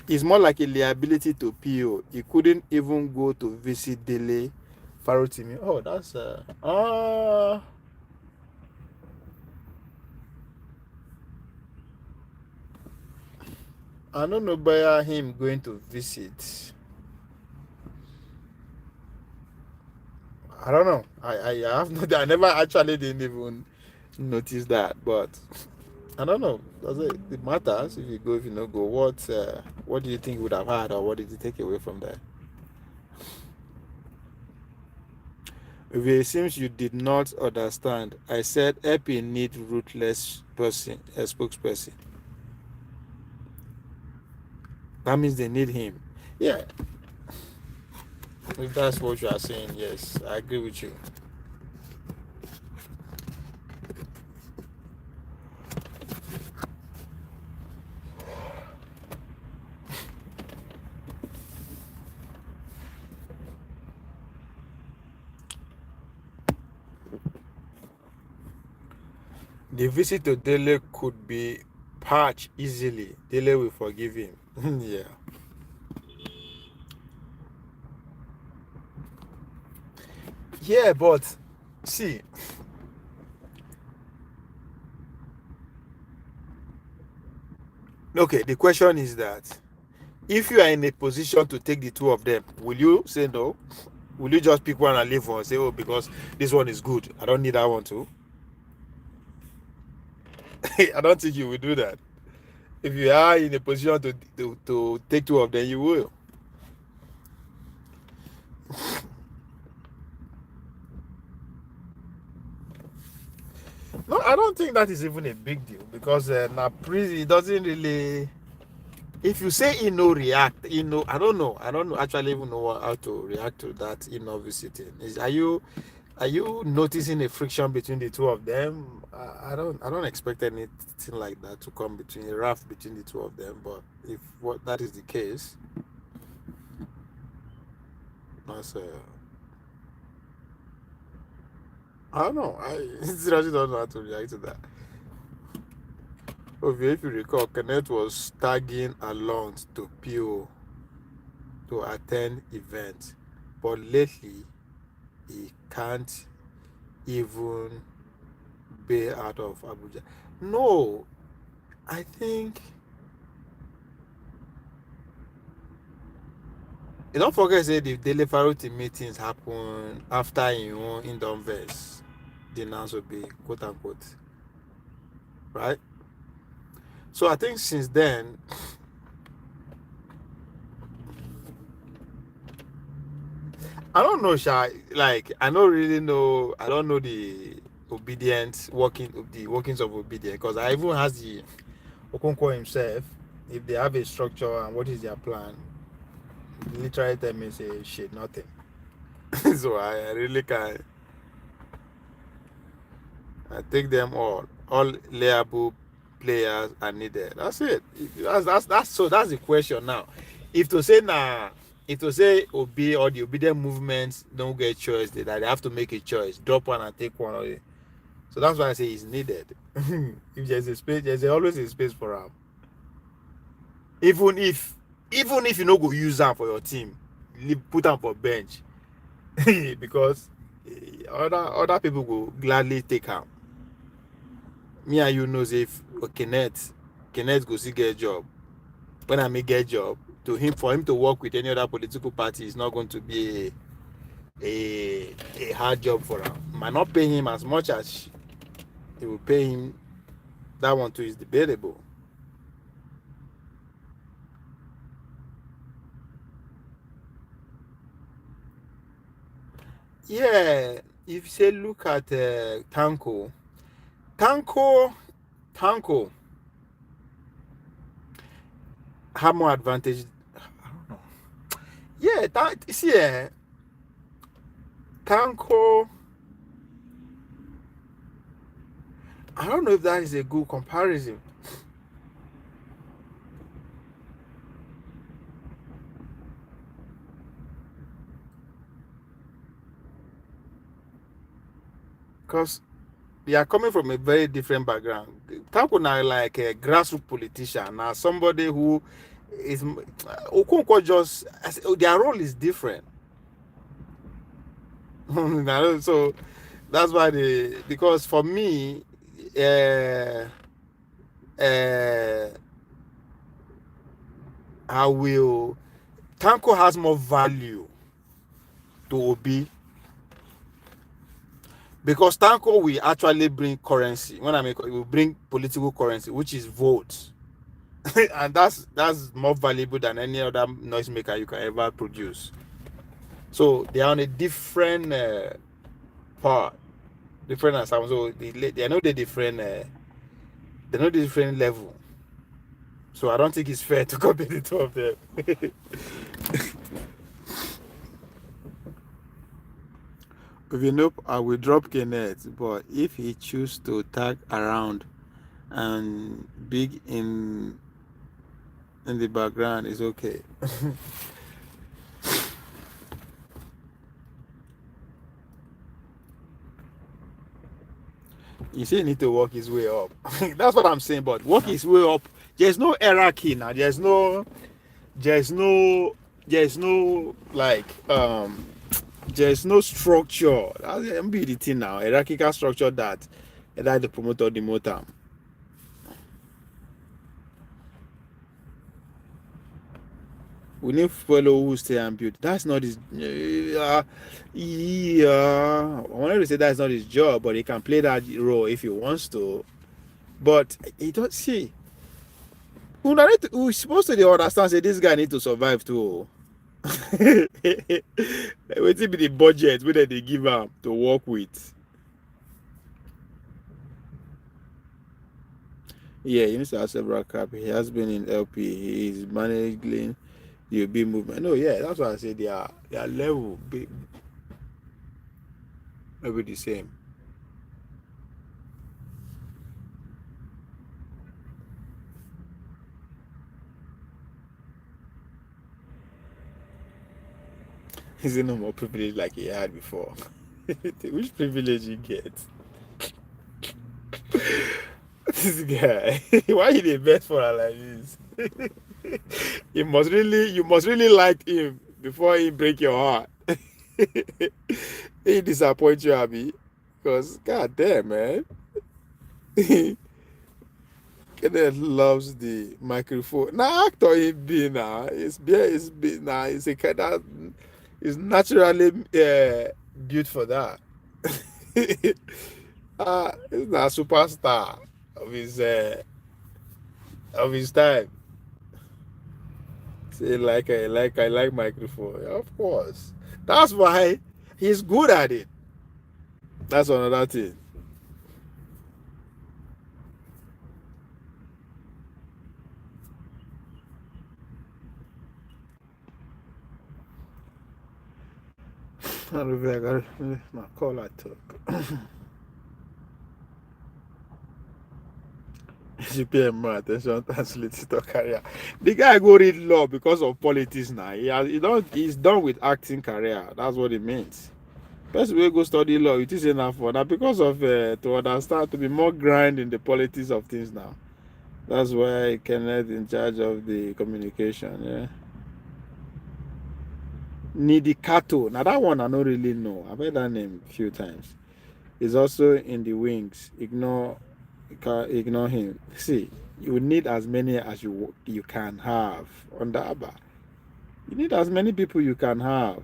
It's more like a liability to PO. He couldn't even go to visit Dele Farotimi. Oh, that's I don't know about him going to visit. I don't know. I have no. I never actually didn't even notice that, but I don't know. Does it matters if you go, if you not go? What do you think you would have had, or what did you take away from that? If it seems you did not understand, I said Epi need ruthless person, a spokesperson. That means they need him. Yeah. If that's what you are saying, yes, I agree with you. The visit to Dele could be patched easily. Dele will forgive him. Yeah. Yeah, but see, okay, the question is that if you are in a position to take the two of them, will you say no? Will you just pick one and leave one and say, oh, because this one is good, I don't need that one too? I don't think you will do that. If you are in a position to take two of them, you will. No, I don't think that is even a big deal, because now prison, it doesn't really. If you say he no react, I don't know. I don't actually even know how to react to that visiting. Are you noticing a friction between the two of them? I don't expect anything like that to come between a rift between the two of them. But if what that is the case, that's I don't know. I seriously don't know how to react to that. Okay, if you recall, Kenneth was tagging along to PO to attend events, but lately he can't even be out of Abuja. No, I think you don't forget, say the daily Faroti meetings happen after in Donvers, the announce will be quote unquote, right? So I think since then I don't know, Sha. Like I don't really know. I don't know the the workings of obedience because I even asked the Okonkwo himself if they have a structure and what is their plan. He literally tell me say shit nothing. So I really can I take them all. All layable players are needed. That's it. That's so that's the question now. If to say nah, if to say obey or the obedient movements don't get choice, that they have to make a choice, drop one and take one. So that's why I say it's needed. If there's a space, there's always a space for them. Even if you no go use them for your team, put them for bench because other people will gladly take them. Me and you knows if Kenneth go see get job. When I make get job, to him for him to work with any other political party is not going to be a hard job for him. Might not pay him as much as he will pay him. That one too is debatable. Yeah, if you say look at Tanko, Tanko have more advantage. I don't know. Yeah, see, Tanko. I don't know if that is a good comparison. Because they are coming from a very different background. Tanko now like a grassroots politician. Now somebody who is Okonkwo just their role is different. So that's why because for me, uh, uh, I will Tanko has more value to Obi because Tanko will actually bring currency. When I make it will bring political currency, which is votes. And that's more valuable than any other noisemaker you can ever produce. So they are on a different part, different ensemble. So they know the different they know the different level. So I don't think it's fair to compare the two of them. If you know, I will drop Kenneth, but if he choose to tag around and big in the background, it's okay. You see, he need to work his way up. That's what I'm saying. But work his way up. There's no hierarchy now. There's no like there's no structure. That's be the thing now. Hierarchical structure that either the promoter or the motor. We need fellow who stay and build. That's not his. Yeah, I wanted to say that's not his job, but he can play that role if he wants to. But he don't see. We're supposed to understand say this guy need to survive too. Wetin be the budget wey they give him to work with? Yeah, he needs to have several cap. He has been in LP. He is managing the OB movement. No, yeah, that's why I say their level be maybe the same. He's no more privilege like he had before. Which privilege you get? This guy, why he the best for her like this? You must really like him before he break your heart. He disappoint you, Abby. Because god damn, man. Kenneth loves the microphone. Now actor he be now. It's be now. It's a kind of is naturally built for that. He's not a superstar of his time. Say I like microphone. Of course. That's why he's good at it. That's another thing. I don't know if I got my call I took. She pay more attention translated to career. The guy go read law because of politics now. He's done with acting career. That's what it means. Person wey go study law, it is enough for now because of to understand to be more grind in the politics of things now. That's why Kenneth in charge of the communication. Yeah. Nidikato. Now that one I don't really know. I've heard that name a few times. Is also in the wings. Ignore him. See, you need as many as you can have on the Abba. You need as many people you can have.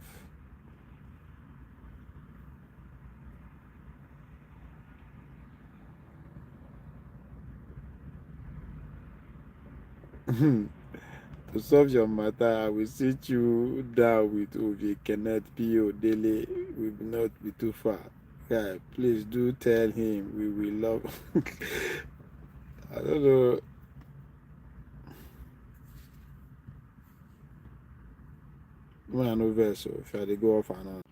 To solve your matter, I will sit you down with Ovi Kenneth P.O. Daily. We will not be too far. Yeah, please do tell him we will love. I don't know. Man, no verse. So if I go off and on.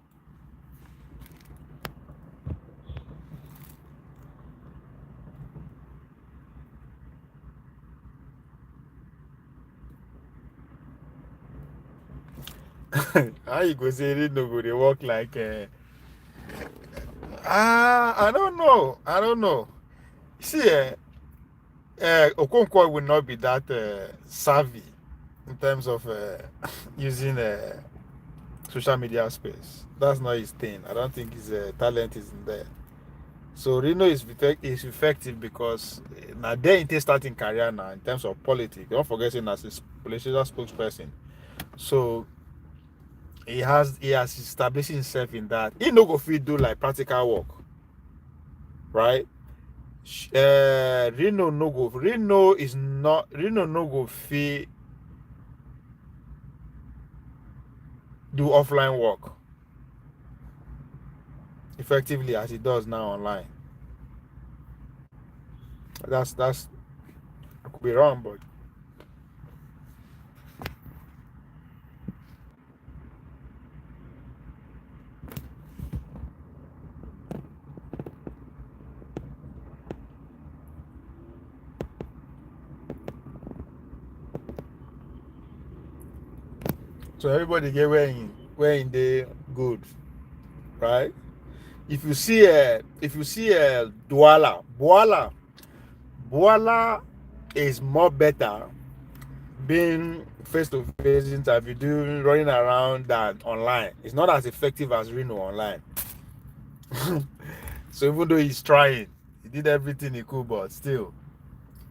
How you go say it no go they work like I don't know. I don't know. See Okonkwo will not be that savvy in terms of using social media space. That's not his thing. I don't think his talent is in there. So Reno is effective because now they're in starting career now in terms of politics. Don't forget him as a political spokesperson. So he has established himself in that. He no go fit do like practical work, right? Reno no go. Reno is not. Reno no go fit do offline work effectively as he does now online. That's I could be wrong, but so everybody get where in they good, right? If you see Boala is more better being face-to-face interview, doing running around than online. It's not as effective as Reno online. So even though he's trying, he did everything he could, but still,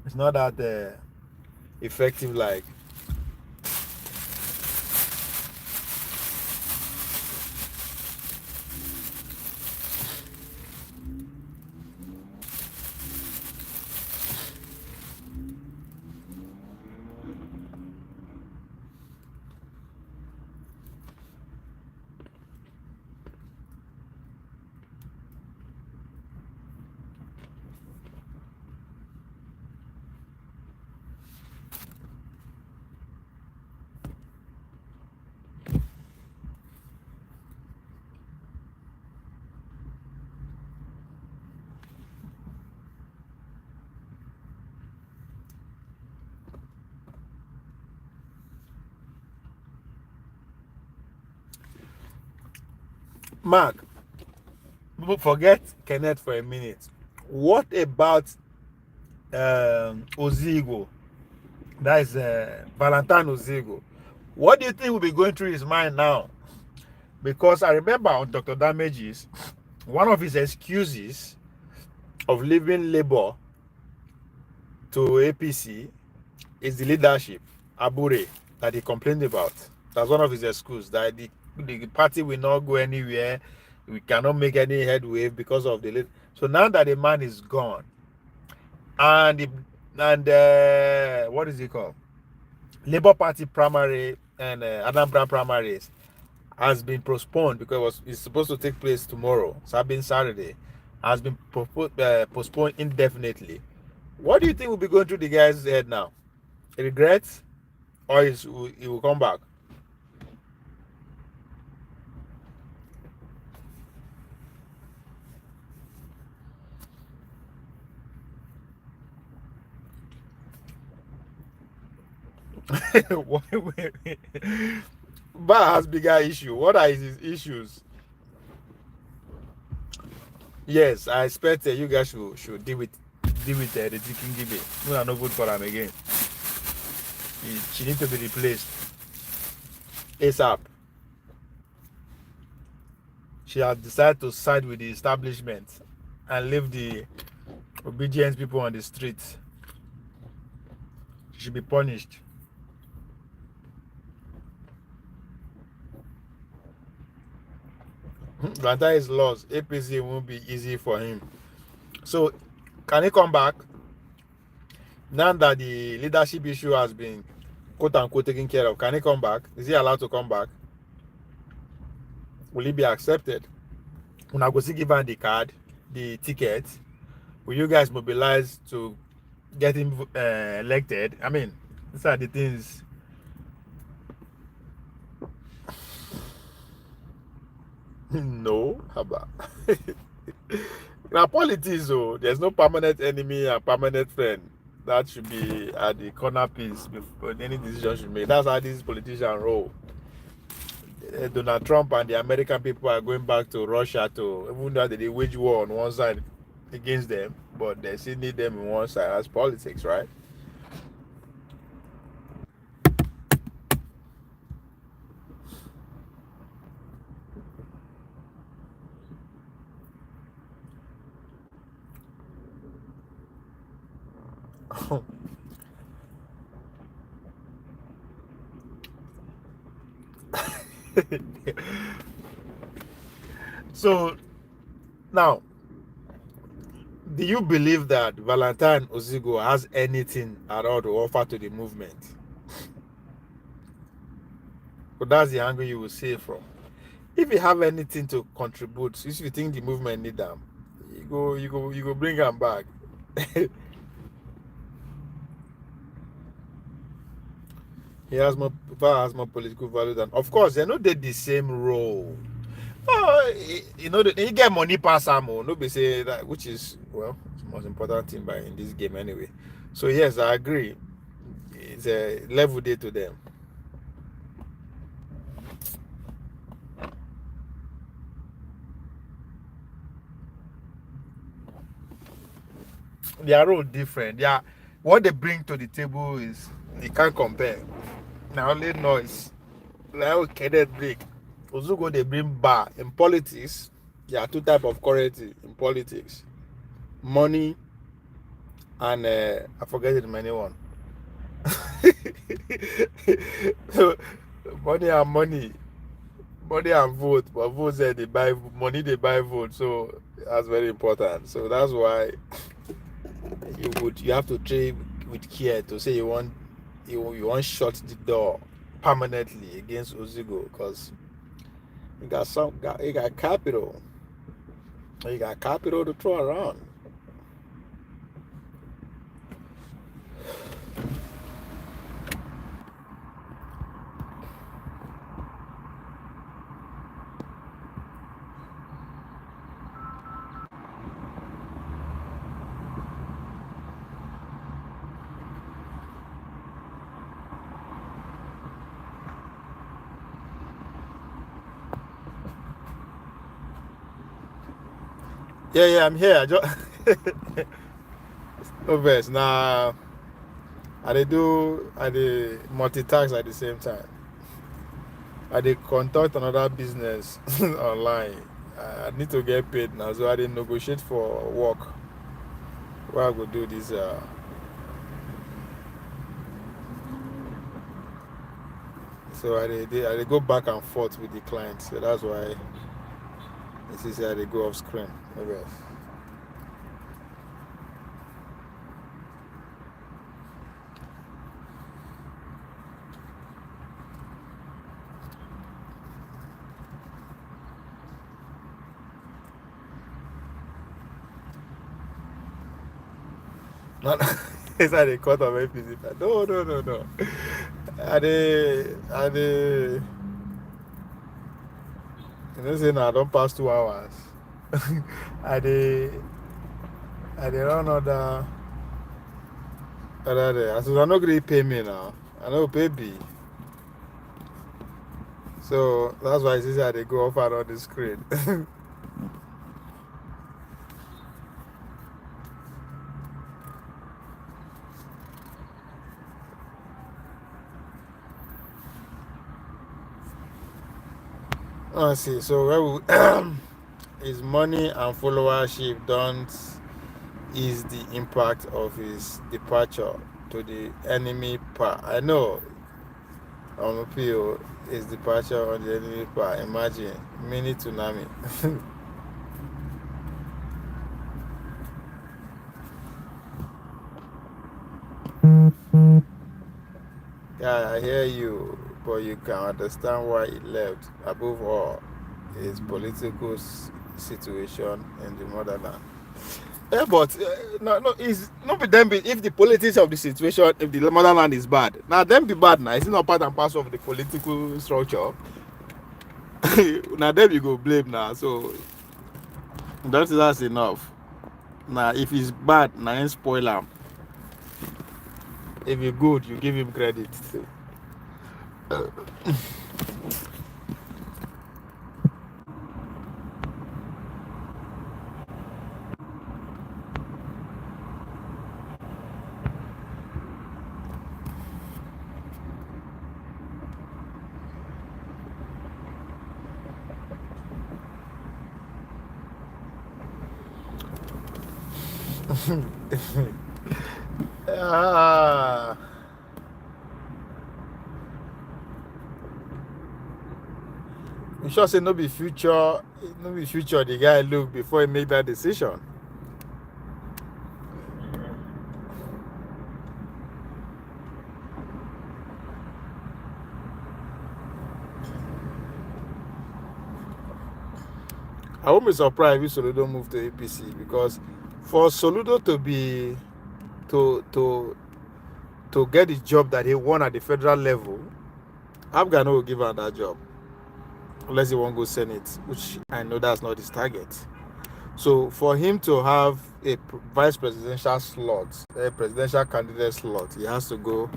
it's not that effective like. Mark, forget Kenneth for a minute. What about Ozigo? That is Valentine Ozigo. What do you think will be going through his mind now? Because I remember on Dr. Damages, one of his excuses of leaving Labour to APC is the leadership, Abure, that he complained about. That's one of his excuses, that the party will not go anywhere. We cannot make any headway because of the lead. So now that the man is gone, and what is he called? Labour Party primary and Anambra primaries has been postponed because it's supposed to take place tomorrow, Saturday, has been postponed indefinitely. What do you think will be going through the guy's head now? Regrets, or he will come back? Ba has bigger issue. What are his issues? Yes, I expect you guys should deal with the King Gibe. No, no good for him again. She need to be replaced ASAP. She has decided to side with the establishment and leave the obedient people on the streets. She should be punished. Valentine is lost. APC won't be easy for him. So, can he come back now that the leadership issue has been quote unquote taken care of? Can he come back? Is he allowed to come back? Will he be accepted? When I go see give him the card, the ticket, will you guys mobilize to get him elected? I mean, these are the things. No, how about? Now politics, oh, there's no permanent enemy and permanent friend. That should be at the corner piece before any decision should be made. That's how these politicians roll. Donald Trump and the American people are going back to Russia to, even though they wage war on one side against them, but they still need them on one side. That's politics, right? So now, do you believe that Valentine Ozigo has anything at all to offer to the movement? But that's the angle you will see it from. If you have anything to contribute, if you think the movement need them, you go bring them back. He has more power, has more political value than. Of course, they know they the same role. Oh, you get money pass ammo. No, be say that, which is well, it's the most important thing by in this game anyway. So yes, I agree. It's a level day to them. Their role different. Yeah, what they bring to the table is you can't compare. Now only noise. Like okay, that break. Ozugo they bring bar in politics. There are two type of currency in politics: money and I forget the many one. So, money and money and vote, but vote say they buy money, they buy vote. So that's very important. So that's why you have to trade with care to say you want shut the door permanently against Ozigo because you got capital. You got capital to throw around. Yeah, I'm here. No verse. Now I dey multitask at the same time. I dey conduct another business online. I need to get paid now, so I dey negotiate for work. Where I go do this so I dey go back and forth with the client. So that's why it is I dey go off screen. No verse. Not inside the court of APC. No. I dey, you know, say now I don't pass 2 hours. I dey, I dey run other day. As I no gree pay me now, I no pay B. So that's why it's easy they go off and on the screen. Let's see. So where his money and followership don't ease the impact of his departure to the enemy part. I know on appeal his departure on the enemy part. Imagine mini tsunami. Yeah, I hear you, but you can understand why he left. Above all, his political situation in the motherland. Yeah, but no, it's not be them. If the politics of the situation, if the motherland is bad, now them be bad. Now it's not part and parcel of the political structure. Now them you go blame now. So that's enough. Now if it's bad, now ain't spoil him. If it's good, you give him credit. Ah, you sure say no be future, no be future. The guy look before he make that decision. I won't be surprised if Soludo move to APC because for Soludo to be to get the job that he won at the federal level, Afghan will give him that job unless he won't go Senate, which I know that's not his target. So for him to have a vice presidential slot, a presidential candidate slot, he has to go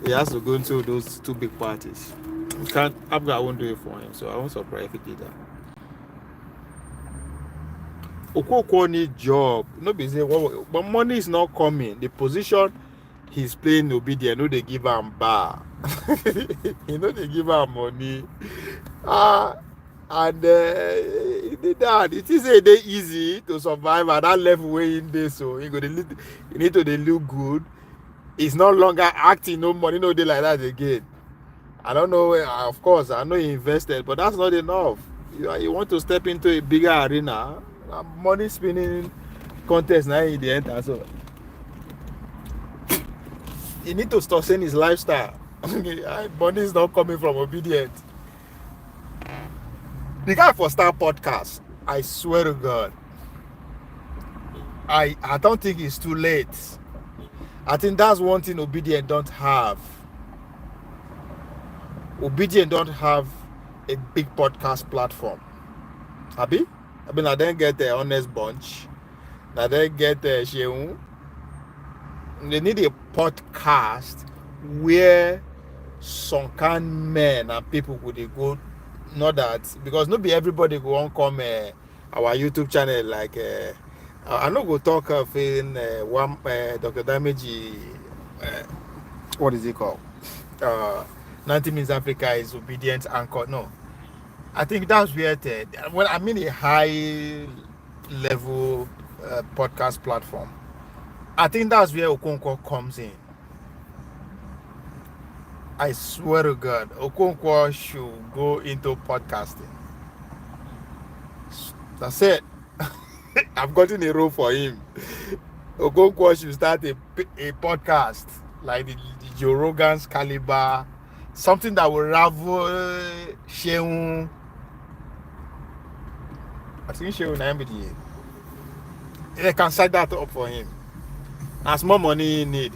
into those two big parties. Afghan won't do it for him, so I won't surprise if he did that. Okonkwo need job. No be say but money is not coming. The position he's playing Obidients, no they give him bar. You know they give him money. And it is a day easy to survive at that level way in there. So you need to they look good. It's no longer acting, no money, no day like that again. I don't know. Of course, I know he invested, but that's not enough. You want to step into a bigger arena. Money spinning contest now in the enter. So he need to sustain his lifestyle. Money is not coming from Obidients. The guy for Star Podcast, I swear to God, I don't think it's too late. I think that's one thing Obidients don't have. Obidients don't have a big podcast platform. Abi? I mean, I didn't get the Honest Bunch. I didn't get the Sheung. They need a podcast where some kind men and people would go. Not that because not be everybody go on come our YouTube channel like I know go talk of in one Dr. Damage what is it called? 90 Minutes Africa is Obedience Anchor. No, I think that's where well, I mean a high level podcast platform. I think that's where Okonkwo comes in. I swear to God, Okonkwo should go into podcasting. That's it. I've gotten a role for him. Okonkwo should start a podcast like the Joe Rogan's caliber, something that will rival Sheung. I think Sheung They can set that up for him. As more money you need.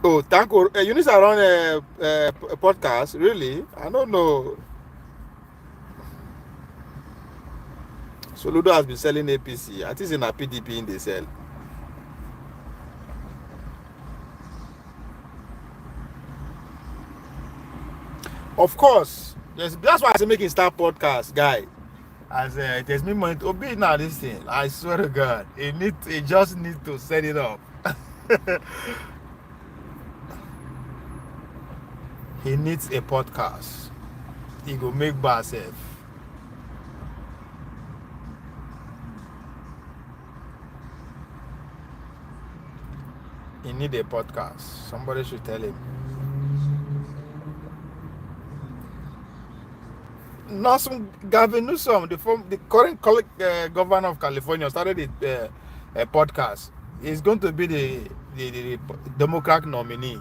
Oh, thank you. Eunice are on a podcast. Really? I don't know. Soludo has been selling APC. I think it's in a PDP in the sell. Of course. Yes, that's why I say making start podcast, guy. As it has me money to obey now this thing. I swear to God, it just need to set it up. He needs a podcast. He go make by himself. He need a podcast. Somebody should tell him. Newsom, Gavin Newsom, the current governor of California, started a podcast. He's going to be the Democrat nominee.